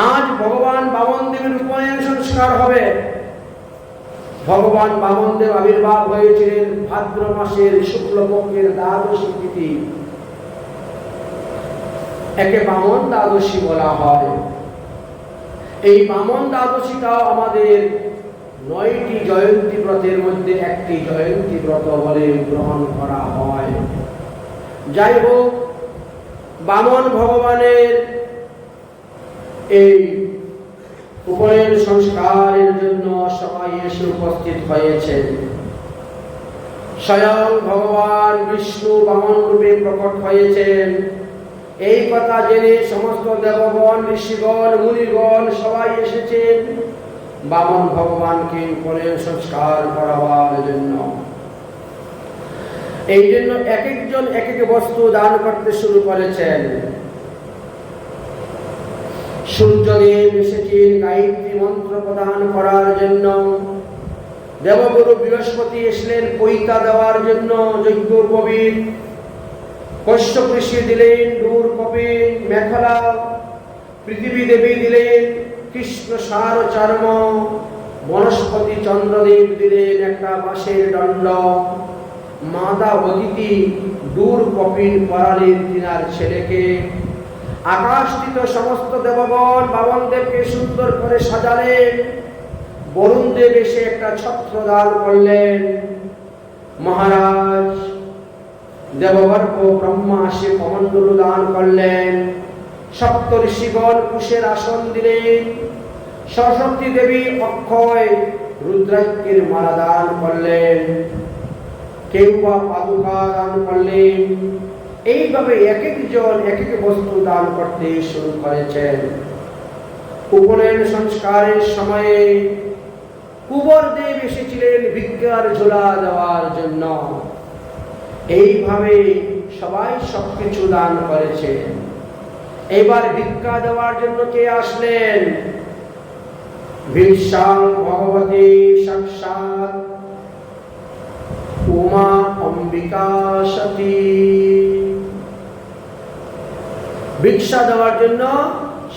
আজ ভগবান বামন দেবের উপনয়ন সংস্কার হবে। ভগবান বামনদেব আবির্ভাব হয়েছিলেন ভাদ্র মাসের শুক্লপক্ষের দ্বাদশী তিথি, একে বামন দ্বাদশী বলা হয়। এই বামন দ্বাদশীটাও আমাদের 9টি জয়ন্তী ব্রতের মধ্যে একটি জয়ন্তী ব্রত বলে গ্রহণ করা হয়। যাই হোক, বামন ভগবানের এই উপনয়ন সংস্কারের জন্য সবাই এসে উপস্থিত হয়েছে। স্বয়ং ভগবান বিষ্ণু বামন রূপে প্রকট হয়েছেন। এই কথা জেনে সমস্ত দেবগণ, ঋষিগণ, মুনিগণ সবাই এসেছেন বামন ভগবানকে উপনয়ন সংস্কার করাবার জন্য। এই জন্য এক একজন এক এক বস্তু দান করতে শুরু করেছেন। সূর্যদেব এসেছেন গায়ত্রী মন্ত্র প্রদান করার জন্য। দেবগুরু বৃহস্পতি এসলেন পৈতা দেওয়ার জন্য, যজ্ঞোপবীত। কশ্যপ ঋষি দিলেন ডুর কপিল মেখলা। পৃথিবী দেবী দিলেন কৃষ্ণ সার চর্ম। বনস্পতি চন্দ্রদেব দিলেন একটা বাঁশের দণ্ড। মাতা অদিতি ডুর কপিল পরালেন তিনার ছেলেকে। আকাশস্থিত সমস্ত দেবগণ বামনদেবকে সুন্দর করে সাজালেন। বরুণ দেব এসে একটা ছত্র দান করলেন। মহারাজ দেবগর্ভ ব্রহ্মা এসে কমণ্ডল দান করলেন। সপ্ত ঋষিগণ কুশের আসন দিলেন। সরস্বতী দেবী অক্ষয় রুদ্রাক্ষের মালা দান করলেন। কেউ বা পাদুকা দান করলেন। এইভাবে এক একজন এক এক বস্তু দান করতে শুরু করেছেন। উপনয়ন সংস্কারের সময়ে কুবর দেব এসেছিলেন ভিক্ষার ঝোলা দেওয়ার জন্য। এইভাবে সবাই সবকিছু দান করেছে। এবার ভিক্ষা দেওয়ার জন্য কে আসলেন? ভিক্ষাং ভগবতী সাক্ষাৎ উমা অম্বিকা সতী। ভিক্ষা দেওয়ার জন্য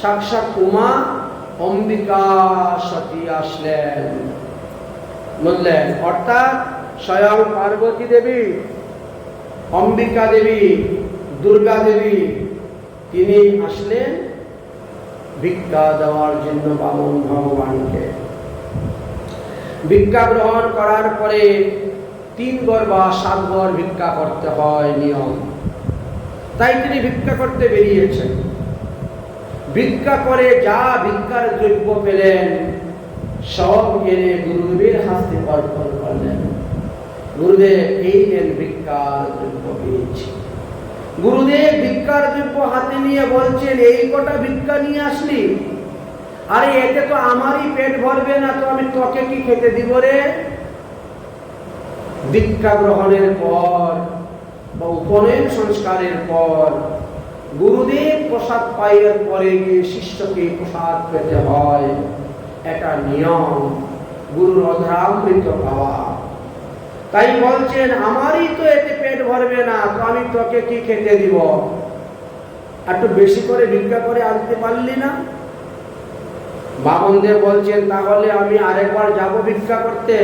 সাক্ষাৎ উমা অম্বিকা সতী আসলেন, বুঝলেন? অর্থাৎ স্বয়ং পার্বতী দেবী, অম্বিকা দেবী, দুর্গা দেবী তিনি আসলেন ভিক্ষা দেওয়ার জন্য বামন ভগবানকে। ভিক্ষা গ্রহণ করার পরে 3 ঘর বা 7 ঘর ভিক্ষা করতে হয় নিয়ম। তাই তিনি ভিক্ষা করতে বেরিয়েছেন। ভিক্ষা করে যা ভিক্ষার দ্রব্য পেলেন সব এনে গুরুদেবের হাতে অর্পণ করলেন। গুরুদেব এই নেন ভিক্ষার দ্রব্য পেয়েছি। গুরুদেব ভিক্ষার দ্রব্য হাতে নিয়ে বলছেন, এই কটা ভিক্ষা নিয়ে আসলি? আরে এতে তো আমারই পেট ভরবে না, তো আমি তোকে কি খেতে দিব রে? ভিক্ষা গ্রহণের পর বা উপনয়ন সংস্কারের পর গুরুদেব প্রসাদ পাইয়ের পরে গিয়ে শিষ্যকে প্রসাদ পেতে হয়। এটা নিয়ম, গুরুর অধরামৃত পাওয়া। তাই বলছেন, আমারই তো এতে পেট ভরবে না, তো আমি তোকে কি খেতে দিব? একটু বেশি করে ভিক্ষা করে আনতে পারলি না? বামনদেব বলছেন, তাহলে আমি আরেকবার যাব ভিক্ষা করতে।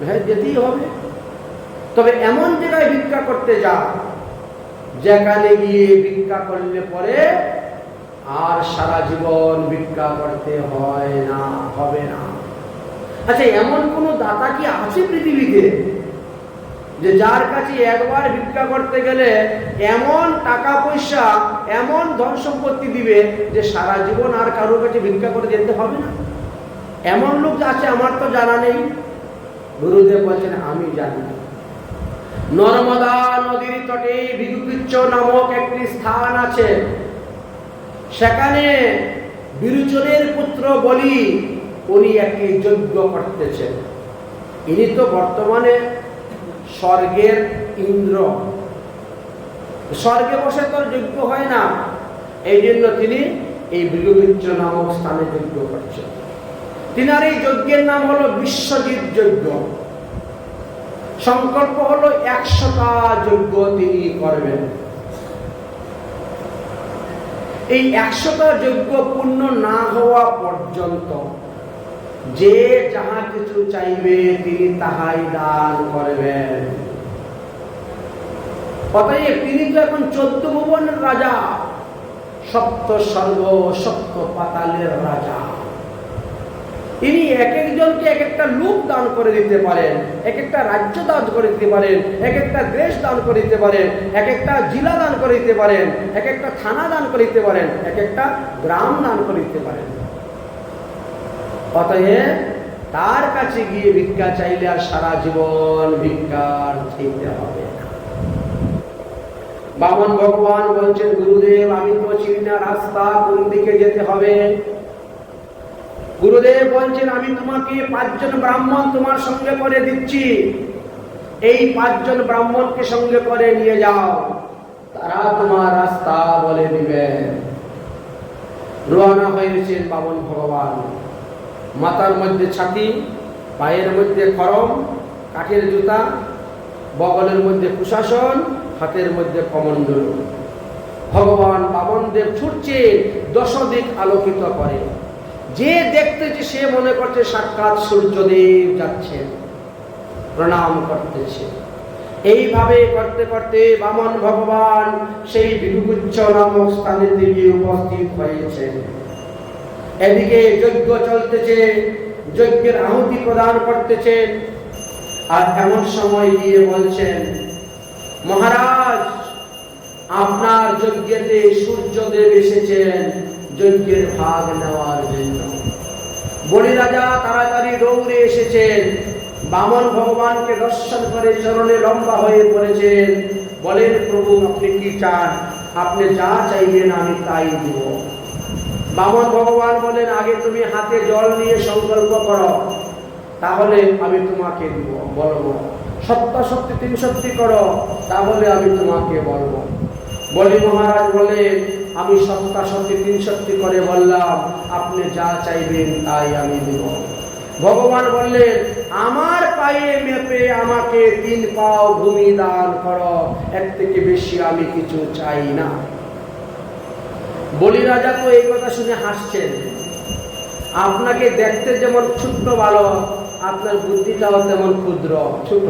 হ্যাঁ, যেতেই হবে, তবে এমন জায়গায় ভিক্ষা করতে যা যেখানে গিয়ে ভিক্ষা করলে পরে আর সারা জীবন ভিক্ষা করতে হয় না, হবে না। আচ্ছা, এমন কোন দাতা কি আছে পৃথিবীতে যে যার কাছে একবার ভিক্ষা করতে গেলে এমন টাকা পয়সা, এমন ধন সম্পত্তি দিবে যে সারা জীবন আর কারোর কাছে ভিক্ষা করে যেতে হবে না? এমন লোক আছে? আমার তো জানা নেই। গুরুদেব বলছেন, আমি জানি। নর্মদা নদীর তটে বিদুপিচ্ছ নামক একটি স্থান আছে। সেখানে বিরোচনের পুত্র বলি উনি একটি যজ্ঞ করতেছেন। ইনি তো বর্তমানে স্বর্গের ইন্দ্র। স্বর্গে বসে তো যজ্ঞ হয় না, এই জন্য তিনি এই বিদুপিচ্ছ নামক স্থানে যজ্ঞ করছেন। তিনার এই যজ্ঞের নাম হলো বিশ্বজিৎ যজ্ঞ। সংকল্প হলো 100টা যজ্ঞ তিনি করবেন। এই 100টা যজ্ঞ পূর্ণ না হওয়া পর্যন্ত যে যাহা কিছু চাইবে তিনি তাহাই দান করবেন। অতএব তিনি তো এখন 14 ভুবনের রাজা, সপ্ত স্বর্গ সপ্ত পাতালের রাজা। তিনি এক একজনকে এক একটা লোক দান করে দিতে পারেন, এক একটা রাজ্য দান করে দিতে পারেন, এক একটা দেশ দান করে দিতে পারেন, এক একটা জেলা দান করে দিতে পারেন, এক একটা থানা দান করে দিতে পারেন, এক একটা গ্রাম দান করে দিতে পারেন। অতএব তার কাছে গিয়ে ভিক্ষা চাইলে আর সারা জীবন ভিক্ষার চাইতে হবে না। বামন ভগবান বলছেন, গুরুদেব আমি তো চিনি না রাস্তা, কোন দিকে যেতে হবে। গুরুদেব বলছেন, আমি তোমাকে 5 জন ব্রাহ্মণ তোমার সঙ্গে করে দিচ্ছি, এই 5 জন ব্রাহ্মণকে সঙ্গে করে নিয়ে যাও, তারা তোমার রাস্তা বলে দিবে। রওনা হয়েছেন বামন ভগবান। মাথার মধ্যে ছাতি, পায়ের মধ্যে খড়ম, কাঠের জুতা, বগলের মধ্যে কুশাসন, হাতের মধ্যে কমণ্ডল। ভগবান বামনদেব ছুটছে, 10 দিক আলোকিত করে। যে দেখতেছে সে মনে করছে সাক্ষাৎ সূর্যদেব যাচ্ছেন, প্রণাম করতেছে। এইভাবে করতে করতে বামন ভগবান সেই বিদুগুচ্ছ নামক স্থানে গিয়ে উপস্থিত হয়েছেন। এদিকে যজ্ঞ চলতেছে, যজ্ঞের আহুতি প্রদান করতেছেন। আর এমন সময় গিয়ে বলছেন, মহারাজ আপনার যজ্ঞেতে সূর্যদেব এসেছেন যজ্ঞের ভাগ নেওয়ার জন্য। বলি রাজা তাড়াতাড়ি দৌড়ে এসেছেন, বামন ভগবানকে দর্শন করে চরণে লম্বা হয়ে পড়েছেন। বলেন, প্রভু আপনি কি চান? আপনি যা চাইবেন আমি তাই দিব। বামন ভগবান বলেন, আগে তুমি হাতে জল নিয়ে সংকল্প করো, তাহলে আমি তোমাকে দিব, বলবো। সত্য সত্যি 3 সত্যি করো, তাহলে আমি তোমাকে বলবো। বলি মহারাজ বলেন, আমি সত্য সত্যি 3 সত্যি করে বললাম, আপনি যা চাইবেন তাই আমি দিব। ভগবান বললেন, আমার পায়ে মেপে আমাকে 3 পাও ভূমি দান করো, এর থেকে বেশি আমি কিছু চাই না। বলি রাজা তো এই কথা শুনে হাসছেন। আপনাকে দেখতে যেমন ছোট্ট বালক, আপনার বুদ্ধিটাও তেমন ক্ষুদ্র ছোট।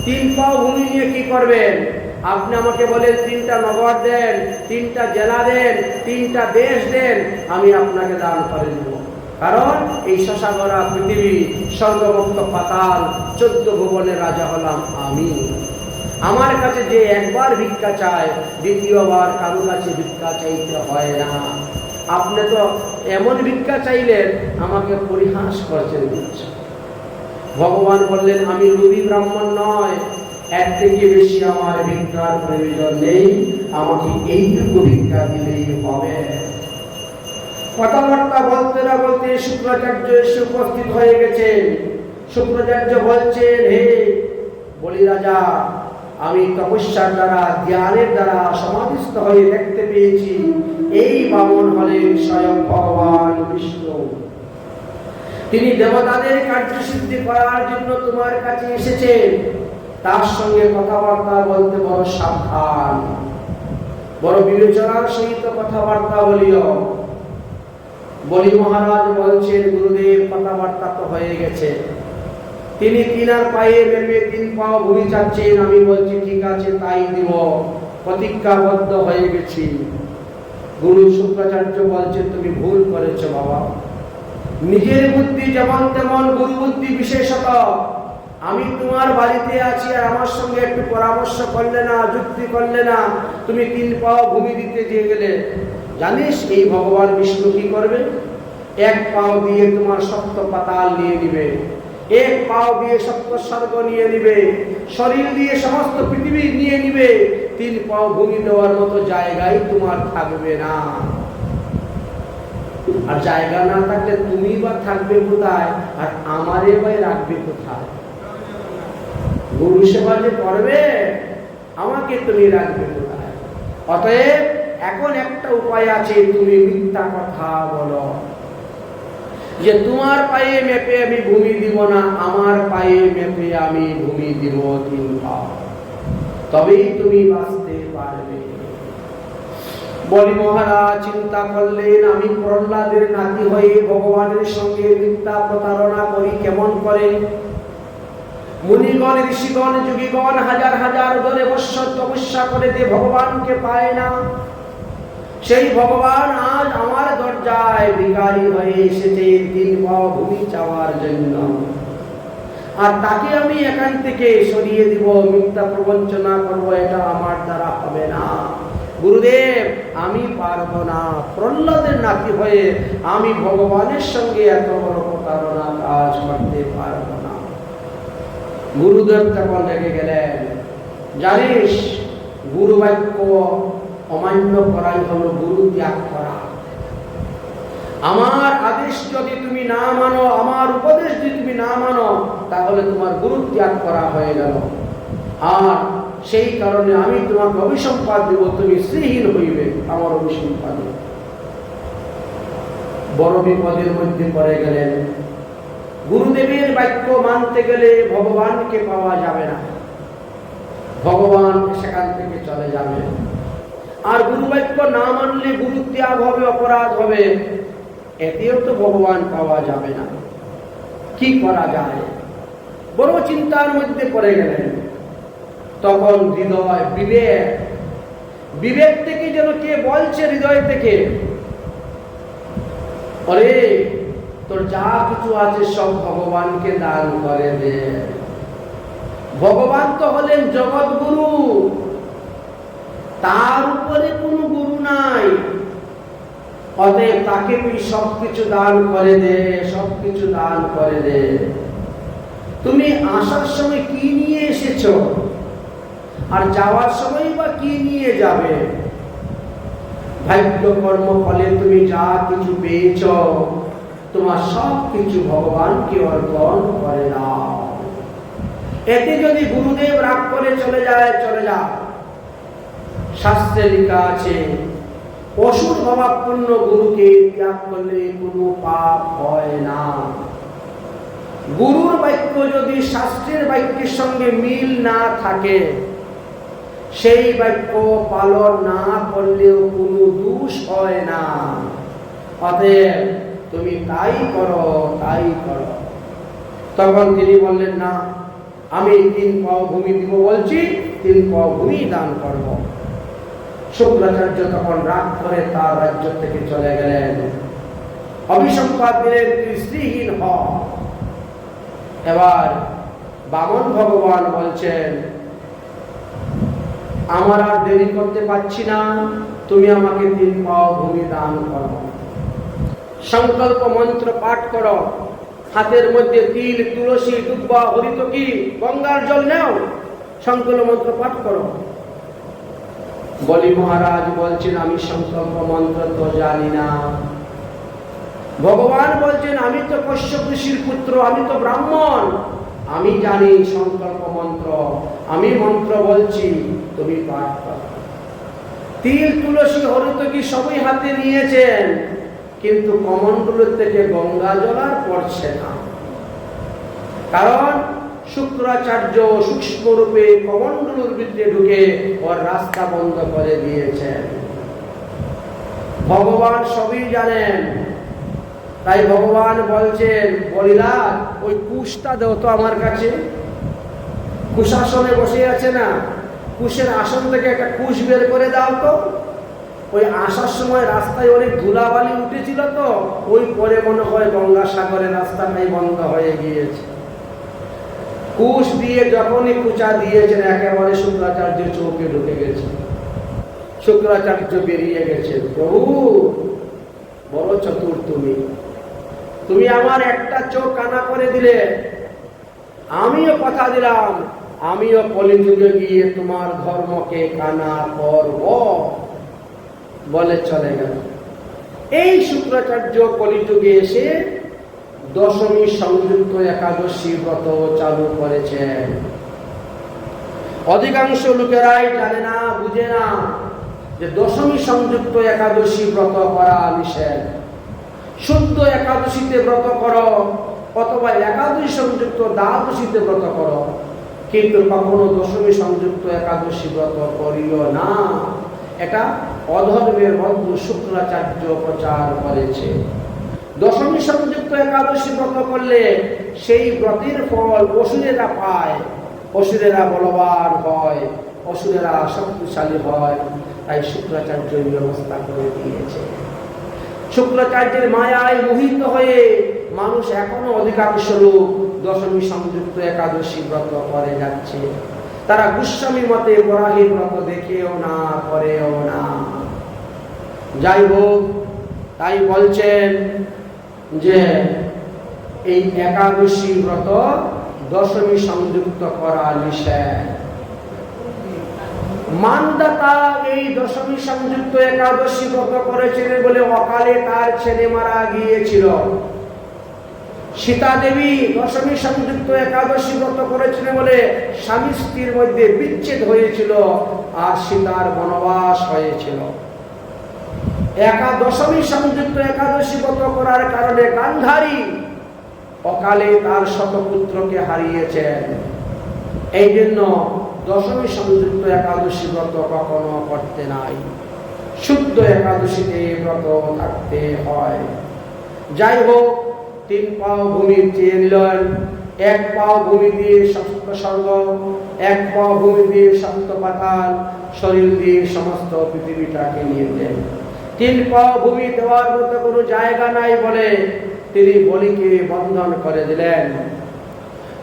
3 পাও ভূমি নিয়ে কি করবেন? আপনি আমাকে বলেন 3টা নগর দেন, 3টা জেলা দেন, 3টা দেশ দেন, আমি আপনাকে দান করে দেব। কারণ এই শশাগরা পৃথিবী, স্বর্গমুক্ত পাতাল, 14 ভুবনের রাজা হলাম আমি। আমার কাছে যে একবার ভিক্ষা চায়, দ্বিতীয়বার কারো কাছে ভিক্ষা চাইতে হয় না। আপনি তো এমন ভিক্ষা চাইলেন, আমাকে পরিহাস করছেন। ভগবান বললেন, আমি রবি ব্রাহ্মণ নয়, এর থেকে বেশি আমার ভিক্ষার প্রয়োজন নেই, আমাকে এইটুকু ভিক্ষা দিলেই হবে। কথাবার্তা বলতে না বলতে শুক্রাচার্য এসে উপস্থিত হয়ে গেছেন। শুক্রাচার্য বলছেন, হে বলি রাজা, আমি তপস্যার দ্বারা, জ্ঞানের দ্বারা সমাধিস্থ হয়ে দেখতে পেয়েছি এই বামন হলেন স্বয়ং ভগবান বিষ্ণু। তিনি দেবতাদের কার্যসিদ্ধি করার জন্য তোমার কাছে এসেছেন। তার সঙ্গে কথাবার্তা বলতে বড় সাবধান, বড় বিবেচনার সহিত কথাবার্তা বলিও। বলি মহারাজ বলছেন, গুরুদেব কথাবার্তা তো হয়ে গেছে। তিনি 3 পায়ে মেপে 3 পাও ভূমি চাচ্ছেন, আমি বলছি ঠিক আছে তাই দিব, প্রতিজ্ঞাবদ্ধ হয়ে গেছি। গুরু শুক্রাচার্য বলছেন, তুমি ভুল করেছো বাবা। নিজের বুদ্ধি যেমন তেমন, গুরু বুদ্ধি বিশেষত। আমি তোমার বাড়িতে আছি আর আমার সঙ্গে একটু পরামর্শ করলে না, যুক্তি করলে না, তুমি 3 পাও ভূমি দিতে দিয়ে গেলে। জানিস এই ভগবান বিষ্ণু কি করবে? 1 পাও দিয়ে তোমার সপ্ত পাতাল নিয়ে নিবে, 1 পাও দিয়ে সপ্ত স্বর্গ নিয়ে নিবে, শরীর দিয়ে সমস্ত পৃথিবী নিয়ে নিবে। 3 পাও ভূমি দেওয়ার মতো জায়গায় তোমার থাকবে না। আর জায়গা না থাকলে তুমি বা থাকবে কোথায়, আর আমারে বা রাখবে কোথায়? গুরু সেবা যে করবে, আমাকে তুমি রাখবে কোথায়? অতএব এখন একটা উপায় আছে, তুমি মিথ্যা কথা বলো যে তোমার পায়ে মেপে আমি ভূমি দিব না, আমার পায়ে মেপে আমি ভূমি দিব 3 পাও, তবেই তুমি বাঁচতে পারবে। বলি মহারাজ চিন্তা করলেন, আমি প্রহ্লাদের নাতি হয়ে ভগবানের সঙ্গে মিথ্যা প্রতারণা করি কেমন করে? মুনিগণ, ঋষিগণ, যোগীগণ হাজার হাজার ধরে বৎসর তপস্যা করে যে ভগবানকে পায় না, সেই ভগবান আজ আমার দরজায় ভিখারি হয়ে এসেছে 3 পাও ভূমি চাওয়ার জন্য। আর তাকে আমি এখান থেকে সরিয়ে দিব, মিথ্যা প্রবঞ্চনা করব, এটা আমার দ্বারা হবে না। গুরুদেব, আমি পারব না। প্রহ্লাদের নাতি হয়ে আমি ভগবানের সঙ্গে এত বড় প্রতারণা কাজ করতে পারব না। গুরুদেব তখন রেগে গেলেন। জানিস, গুরু বাক্য অমান্য করাই হলো গুরু ত্যাগ করা। আমার আদেশ যদি তুমি না মানো, আমার উপদেশ যদি তুমি না মানো, তাহলে তোমার গুরু ত্যাগ করা হয়ে গেল। আর সেই কারণে আমি তোমাকে অভিসম্পাদ দেব, তুমি শ্রীহীন হইবে আমার অভিসম্পাদে। বড় বিপদের মধ্যে পড়ে গেলেন। গুরুদেবের বাক্য মানতে গেলে ভগবানকে পাওয়া যাবে না, ভগবান সেখান থেকে চলে যাবে। আর গুরু বাক্য না মানলে গুরু ত্যাগ হবে, অপরাধ হবে, এতেও তো ভগবান পাওয়া যাবে না। কি করা যায়? বড় চিন্তার মধ্যে পড়ে গেলেন। তখন হৃদয়, বিবেক থেকে যেন কে বলছে হৃদয় থেকে, আরে তোর যা কিছু আছে সব ভগবানকে দান করে দে। ভগবান তো হলেন জগৎ গুরু, তার উপরে কোনো গুরু নাই। অতএব তাকে তুই সবকিছু দান করে দে, সবকিছু দান করে দে। তুমি আসার সময় কি নিয়ে এসেছো, আর যাওয়ার সময় বা কি নিয়ে যাবে? ভাগ্য কর্ম ফলে তুমি যা কিছু পেয়েছ, তোমার সব কিছু ভগবানকে অর্পণ করে দাও। এতে যদি গুরুদেব রাগ করে চলে যায়, চলে যা। শাস্ত্রে লেখা আছে, অসুর ভাবাপন্ন গুরুকে ত্যাগ করলে কোনো পাপ হয় না। গুরুর বাক্য যদি শাস্ত্রের বাক্যের সঙ্গে মিল না থাকে, সেই বাক্য পালন না করলেও কোনো দোষ হয় না। অতএব তুমি তাই করো, তাই করো। তখন তিনি বললেন, না, আমি 3 পাও ভূমি দিব বলছি, 3 পাও ভূমি দান করব। শুক্রাচার্য তখন রাগ করে তার রাজ্য থেকে চলে গেলেন। অভিসম্পাদ দিলেন, তুই শ্রীহীন হ। এবার বামন ভগবান বলছেন, আমার আর দেরি করতে পারছি না, তুমি আমাকে 3 পাও ভূমি দান করো। সংকল্প মন্ত্র পাঠ করো, হাতের মধ্যে তিল, তুলসী, দুব্বা, হরিতকি, গঙ্গার জল নাও, সংকল্প মন্ত্র পাঠ করো। বলি মহারাজ বলছেন, আমি সংকল্প মন্ত্র তো জানি না। ভগবান বলছেন, আমি তো কশ্যপ ঋষির পুত্র, আমি তো ব্রাহ্মণ, আমি জানি সংকল্প মন্ত্র, আমি মন্ত্র বলছি, তুমি পাঠ করো। তিল, তুলসী, হরিতকি সবই হাতে নিয়েছেন, কিন্তু কমণ্ডলুর থেকে গঙ্গা জল আর পড়ছে না। কারণ শুক্রাচার্য সূক্ষ্ম রূপে কমণ্ডলুর ভিতরে ঢুকে ওর রাস্তা বন্ধ করে দিয়েছেন। ভগবান সবই জানেন, তাই ভগবান বলছেন, বলিরাজ, ওই কুশটা দাও তো আমার কাছে। কুশাসনে বসে আছে না, কুশের আসন থেকে একটা কুশ বের করে দাও তো। ওই আসার সময় রাস্তায় অনেক ধুলাবালি উঠেছিল, তো ওই পরে মনে হয় গঙ্গাসাগরের রাস্তাটাই বন্ধ হয়ে গিয়েছে। কুশ দিয়ে যখনই কুচা দিয়েছেন, একেবারে শুক্রাচার্য চৌকে ঢুকে গেছে। শুক্রাচার্য বেরিয়ে গেছে, প্রভু বড় চতুর তুমি, তুমি আমার একটা চোখ কানা করে দিলে, আমিও কথা দিলাম, আমিও কলিযুগে গিয়ে তোমার ধর্মকে কানা করব। বলে চলে গেল। এই শুক্রাচার্য কলিযুগে এসে দশমী সংযুক্ত একাদশী ব্রত চালু করেছেন। অধিকাংশ লোকেরাই জানে না, বুঝে না যে দশমী সংযুক্ত একাদশী ব্রত করা নিষেধ। শুদ্ধ একাদশীতে ব্রত করো, অথবা একাদশী সংযুক্ত দ্বাদশীতে ব্রত করো, কিন্তু কখনো দশমী সংযুক্ত একাদশী ব্রত করিও না। এটা অধর্মের বন্ধু শুক্রাচার্য প্রচার করেছে। দশমী সংযুক্ত একাদশী ব্রত করলে সেই ব্রতের ফল অসুরেরা পায়, অসুরেরা বলবান হয়, অসুরেরা শক্তিশালী হয়। তাই শুক্রাচার্য ব্যবস্থা করে দিয়েছে। শুক্রাচার্যের মায়ায় মোহিত হয়ে মানুষ এখনো অধিকাংশ লোক দশমী সংযুক্ত একাদশী ব্রত করে যাচ্ছে। তারা গোস্বামী মতে বরাহী ব্রত দেখেও না, করেও না। যাই হোক, তাই বলছেন যে এই একাদশী ব্রত দশমী সংযুক্ত করা নিষেধ। মানদাতা এই দশমী সংযুক্ত একাদশী ব্রত করেছিলেন বলে অকালে তার ছেলে মারা গিয়েছিল। সীতা দেবী দশমী সংযুক্ত একাদশী ব্রত করেছিলেন বলে স্বামী স্ত্রীর মধ্যে বিচ্ছেদ হয়েছিল আর সীতার বনবাস হয়েছিল। দশমী সংযুক্ত একাদশী ব্রত করার কারণে গান্ধারী অকালে তার শতপুত্রকে হারিয়েছেন। এই জন্য দশমী সংযুক্ত একাদশী ব্রত কখনো করতে নাই, শুদ্ধ একাদশীতে ব্রত থাকতে হয়। যাই হোক, 3 পাও ভূমি চেয়ে নিলেন। 1 পাও ভূমি দিয়ে সপ্ত স্বর্গ, 1 পাও ভূমি দিয়ে সপ্ত পাতাল, শরীর দিয়ে সমস্ত পৃথিবীটাকে নিয়ে নেন। 3 পাও ভূমি দেওয়ার মতো কোনো জায়গা নাই বলে তিনি বলিকে বন্ধন করে দিলেন।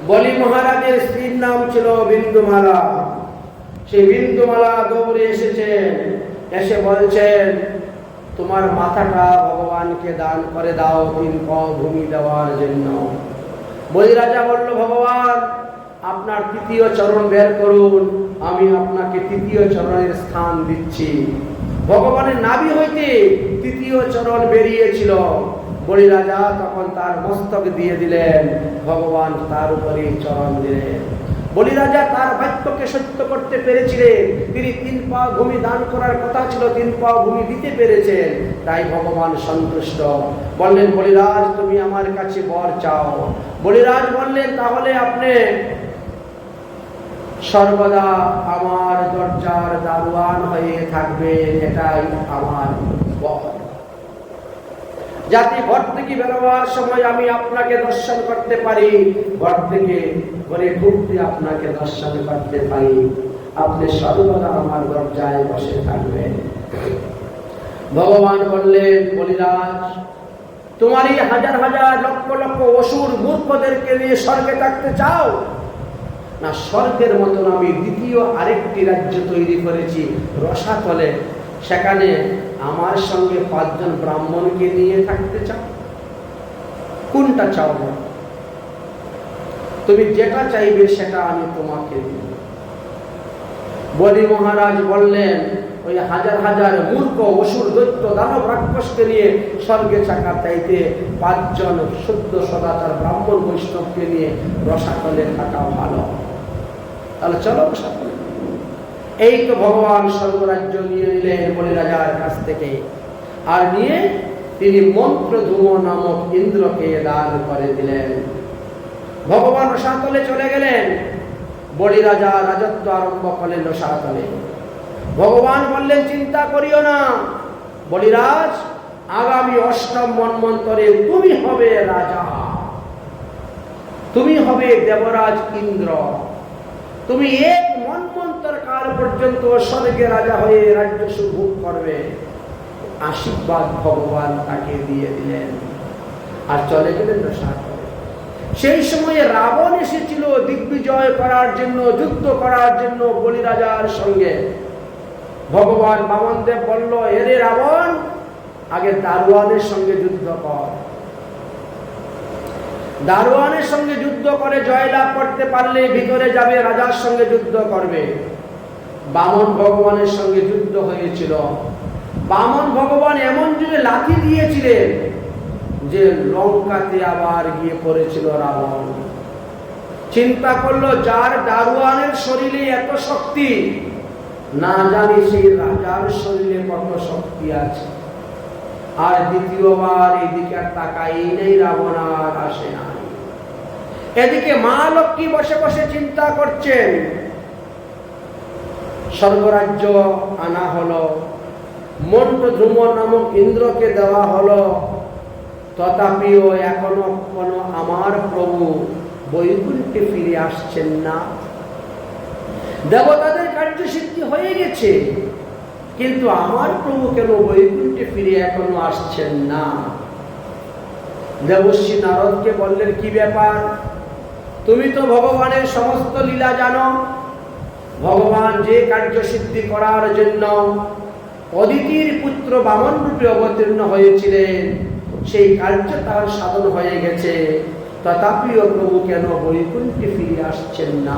বলি মহারাজের স্ত্রীর নাম ছিল বিন্দুমালা। সেই বিন্দুমালা দৌড়ে এসেছেন, এসে বলছেন, তোমার মাথাটা ভগবানকে দান করে দাও 3 পাও ভূমি দেওয়ার জন্য। বলি রাজা বলল, ভগবান আপনার 3য় চরণ বের করুন, আমি আপনাকে 3য় চরণের স্থান দিচ্ছি। ভগবানের নাভি হইতে 3য় চরণ বেরিয়েছিল। বলি রাজা তখন তার মস্তক দিয়ে দিলেন, ভগবান তার উপরে চরণ দিলেন। বলি রাজা তার বাক্যকে সত্য করতে পেরেছিলেন। তিনি 3 পাও ভূমি দান করার কথা ছিল, 3 পাও ভূমি দিতে পেরেছেন। তাই ভগবান সন্তুষ্ট। বললেন, বলিরাজ তুমি আমার কাছে বর চাও। বলিরাজ বললেন, তাহলে আপনি সর্বদা আমার দরজার দারোয়ান হয়ে থাকবেন, এটাই আমার বর। যাতে ঘর থেকে বেরোবার সময় আমি আপনাকে দর্শন করতে পারি, ঘর থেকে ঘরে ঢুকতে আপনাকে দর্শন করতে পারি। আপনি সর্বদা আমার দরজায় বসে থাকবেন। ভগবান বললেন, বলিরাজ তোমারই হাজার হাজার লক্ষ লক্ষ অসুর মূর্খদেরকে নিয়ে স্বর্গে থাকতে চাও না? স্বর্গের মতন আমি দ্বিতীয় আরেকটি রাজ্য তৈরি করেছি রসাতলে, সেখানে আমার সঙ্গে 5 জন ব্রাহ্মণকে নিয়ে থাকতে চাও? কোনটা চাও? তুমি যেটা চাইবে সেটা আমি তোমাকে দিব। বলি মহারাজ বললেন, ওই হাজার হাজার মূর্খ অসুর দৈত্য দানব রাক্ষসকে নিয়ে স্বর্গে থাকা চাইতে 5 জন শুদ্ধ সদাচার ব্রাহ্মণ বৈষ্ণবকে নিয়ে রসাতলে থাকা ভালো। তাহলে চলো রসাতলে। এই তো ভগবান স্বর্গরাজ্য নিয়ে নিলেন বলি রাজার কাছ থেকে, আর নিয়ে তিনি মন্ত্রধূম নামক ইন্দ্রকে দান করে দিলেন। ভগবান রসাতলে চলে গেলেন। বলি রাজা রাজত্ব আরম্ভ করলেন রসাতলে। ভগবান বললেন, চিন্তা করিও না বলিরাজ, আগামী 8ম মন্বন্তরে তুমি হবে রাজা, তুমি হবে দেবরাজ ইন্দ্র। তুমি 1 মন্বন্তর কাল পর্যন্ত স্বর্গে রাজা হয়ে রাজ্য সুখ ভোগ করবে। আশীর্বাদ ভগবান তাকে দিয়ে দিলেন আর চলে গেলেন রসাতলে। সেই সময়ে রাবণ এসেছিল দিগ্বিজয় করার জন্য, যুদ্ধ করার জন্য বলি রাজার সঙ্গে। ভগবান বামনদেব বলল, এরে রাবণ, আগে দারোয়ানের সঙ্গে যুদ্ধ কর। দারোয়ানের সঙ্গে যুদ্ধ করে জয়লাভ করতে পারলে ভিতরে যাবে, রাজার সঙ্গে যুদ্ধ করবে। বামন ভগবানের সঙ্গে যুদ্ধ হয়েছিল। বামন ভগবান এমন যুগে লাঠি দিয়েছিলেন যে লঙ্কাতে আবার গিয়ে পড়েছিল রাবণ। চিন্তা করলো, যার দারোয়ানের শরীরে এত শক্তি, না জানি সেই রাজার শরীরে কত শক্তি আছে। আর দ্বিতীয়বার এদিকে আর তাকাই নেই, রাবণ আর আসে না। এদিকে মা লক্ষ্মী বসে বসে চিন্তা করছেন। স্বর্গরাজ্য আনা হলো, মন্ত্র ধ্রুম নামক ইন্দ্রকে দেওয়া হলো, তথাপিও এখনো কোনো আমার প্রভু বৈকুণ্ঠে ফিরে আসছেন না। দেবতাদের কার্যসিদ্ধি হয়ে গেছে, কিন্তু আমার প্রভু কেন বৈকুণ্ঠে ফিরে এখনো আসছেন না? দেবর্ষি নারদকে বললেন, কি ব্যাপার? তুমি তো ভগবানের সমস্ত লীলা জানো। ভগবান যে কার্যসিদ্ধি করার জন্য অদিতির পুত্র বামন রূপে অবতীর্ণ হয়েছিলেন, সেই কার্য তার সাধন হয়ে গেছে, তথাপিও প্রভু কেন বৈকুণ্ঠে ফিরে আসছেন না?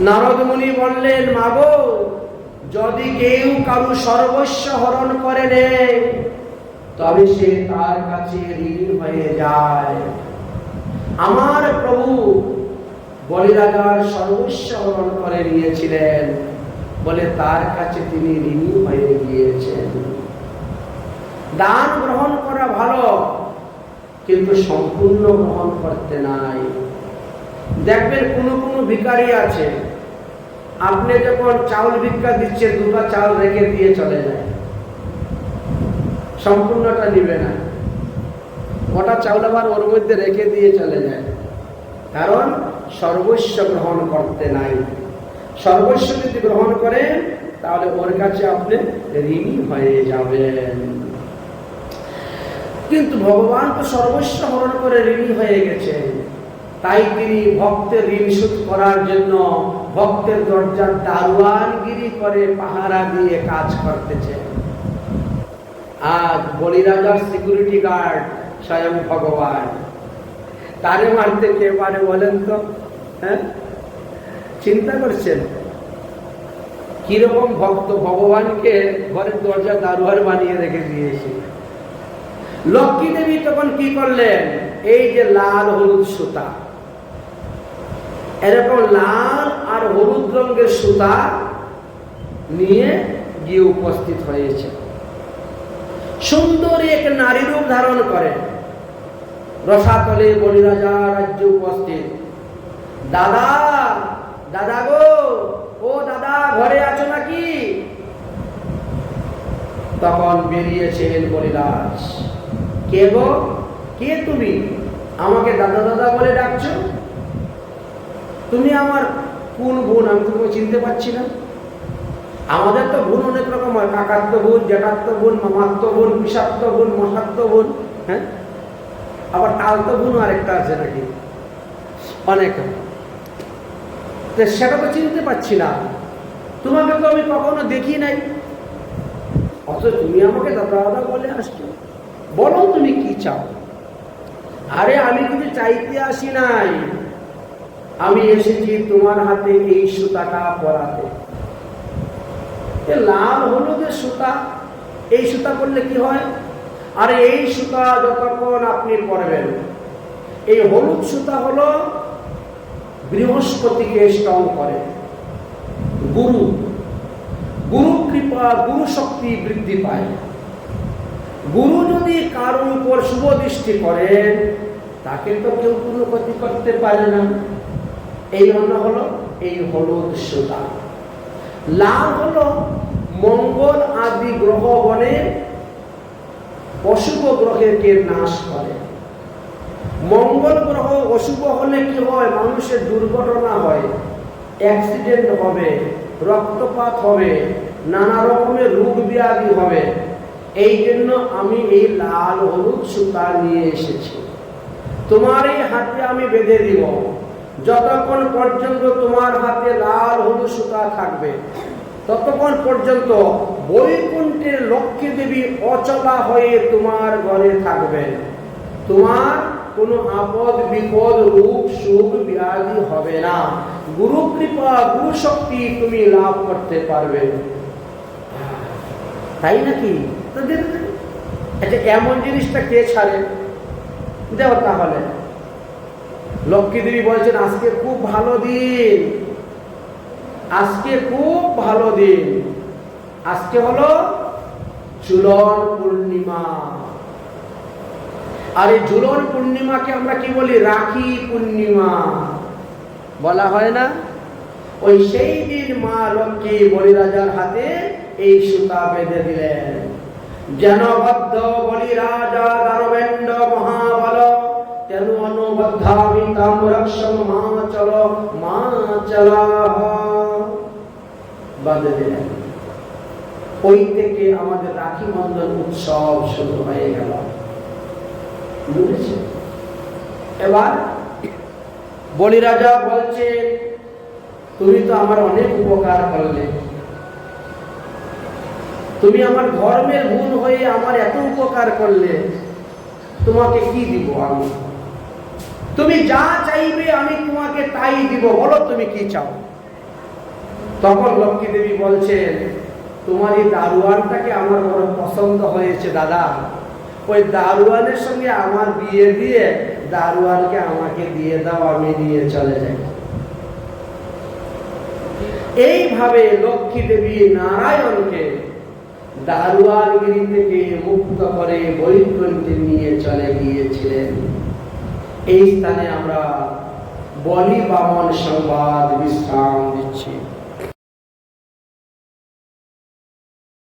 নারদ মুনি বললেন, মাগো, যদি কেউ কারু সর্বস্ব হরণ করে নেয়, তবে সে তার কাছে ঋণী হয়ে যায়। আমার প্রভু বলিরাজার সর্বস্ব হরণ করে নিয়েছিলেন বলে তার কাছে তিনি ঋণী হয়ে গিয়েছেন। দান গ্রহণ করা ভালো, কিন্তু সম্পূর্ণ গ্রহণ করতে নাই। দেখবেন কোনো কোনো ভিখারি আছে, আপনি যখন চাউল ভিক্ষা দিচ্ছেন, দুটো চাউল রেখে দিয়ে চলে যায়, সম্পূর্ণটা নিবে না, ওটা চাউল আবার ওর মধ্যে রেখে দিয়ে চলে যায়, কারণ সর্বস্ব গ্রহণ করতে নাই। সর্বস্ব যদি গ্রহণ করেন তাহলে ওর কাছে আপনি ঋণী হয়ে যাবেন। কিন্তু ভগবান তো সর্বস্ব হরণ করে ঋণী হয়ে গেছেন, তাই তিনি ভক্তের ঋণ শোধ করার জন্য ভক্তের দরজার দারোয়ানগিরি করে পাহারা দিয়ে কাজ করতেছেন। আজ বলিরাজার সিকিউরিটি গার্ড স্বয়ং ভগবান, তারে মারতে কে পারে বলেন তো? হ্যাঁ, চিন্তা করছেন কিরকম ভক্ত ভগবানকে ঘরের দরজা দারোয়ান বানিয়ে রেখে দিয়েছে। লক্ষ্মী দেবী তখন কি করলেন? এই যে লাল হলুদ সুতা, এরকম লাল আর হলুদ রঙের সুতা নিয়ে গিয়ে উপস্থিত হয়েছে। সুন্দর এক নারী রূপ ধারণ করে রসাতলে বলিরাজা রাজ্যে উপস্থিত। দাদা, দাদা গো, ও দাদা, ঘরে আছো নাকি? তখন বেরিয়েছেন বলিরাজ। কে গো, কে তুমি? আমাকে দাদা দাদা বলে ডাকছো? তুমি আমার কোন বোন? আমি তোমাকে চিনতে পারছি না। আমাদের তো বোন অনেক রকম হয়, কাকাত্ম বোন, জ্যাঠাত্ম বোন, মামাত্ম বোন, পিসাত্ম বোন, মশাত্ম বোন, হ্যাঁ, আবার তালতো বোন আরেকটা আছে নাকি, অনেক। সেটা তো চিনতে পারছি না, তোমাকে তো আমি কখনো দেখি নাই, অথচ তুমি আমাকে দাদা দাদা বলে আসছো। বলো তুমি কি চাও? আরে আমি কিছু চাইতে আসি নাই, আমি এসেছি তোমার হাতে এই সুতাটা পরাতে। লাল হলুদের সুতা, এই সুতা করলে কি হয়? আরে এই সুতা যতক্ষণ আপনি পরবেন, এই হলুদ সুতা হলো বৃহস্পতিকে স্ট্রং করে, গুরু, গুরু কৃপা, গুরু শক্তি বৃদ্ধি পায়। গুরু যদি কারোর উপর শুভ দৃষ্টি করেন, তাকে তো কেউ কোনো ক্ষতি করতে পারে না। এই জন্য হলো এই হলুদ সুতা। লাল হলো মঙ্গল আদি গ্রহগণে অশুভ গ্রহকে নাশ করে। মঙ্গল গ্রহ অশুভ হলে কি হয়? মানুষের দুর্ঘটনা হয়, অ্যাক্সিডেন্ট হবে, রক্তপাত হবে, নানা রকমের রোগ ব্যাধি হবে। এই জন্য আমি এই লাল হলুদ সুতা নিয়ে এসেছি। তোমার এই হাতে আমি বেঁধে দিব। যতক্ষণ পর্যন্ত তোমার হাতে লাল হলুদ সুতা থাকবে, ততক্ষণ পর্যন্ত বৈকুণ্ঠের লক্ষ্মী দেবী অচলা হয়ে তোমার ঘরে থাকবেন। তোমার কোনো আপদ বিপদ, রূপ সুখ ব্যাধি হবে না। গুরু কৃপা, গুরু শক্তি তুমি লাভ করতে পারবে। তাই নাকি? আচ্ছা, এমন জিনিসটা কে ছাড়ে? দেও তাহলে। লক্ষ্মী দেবী বলছেন, আজকে খুব ভালো দিন, আজকে খুব ভালো দিন। আজকে হলো ঝুলন পূর্ণিমা। আর এই ঝুলন পূর্ণিমাকে আমরা কি বলি? রাখি পূর্ণিমা বলা হয় না? ওই সেই দিন মা লক্ষ্মী বলিরাজার হাতে এই সুতা বেঁধে দিলেন, যেন বদ্ধ বলিরাজা দানবেন্দ্র মহাবল, তেন অনুবদ্ধামি তাম রক্ষম মা চলো মা চলা বাঁধে দিলেন। ওই থেকে আমাদের রাখি বন্ধন উৎসব শুরু হয়ে গেল, বুঝেছে? এবার বলিরাজা বলছে, তুমি তো আমার অনেক উপকার করলে, তুমি আমার ধর্মের গুণ হয়ে আমার এত উপকার করলে, তোমাকে কি দিব আমি? তুমি যা চাইবে আমি তোমাকে তাই দিব, বলো তুমি কি চাও? তখন লক্ষ্মী দেবী বলছেন, তোমার এই দারোয়ানটাকে আমার বড় পছন্দ হয়েছে দাদা, ওই দারোয়ানের সঙ্গে আমার বিয়ে দিয়ে দারোয়ানকে আমাকে দিয়ে দাও, আমি দিয়ে চলে যাই। এইভাবে লক্ষ্মী দেবী নারায়ণকে দারোয়ানগিরি থেকে মুক্ত করে বৈকুণ্ঠে নিয়ে চলে গিয়েছিলেন। এই স্থানে আমরা বলি বামন সংবাদ বিশ্রাম দিচ্ছি।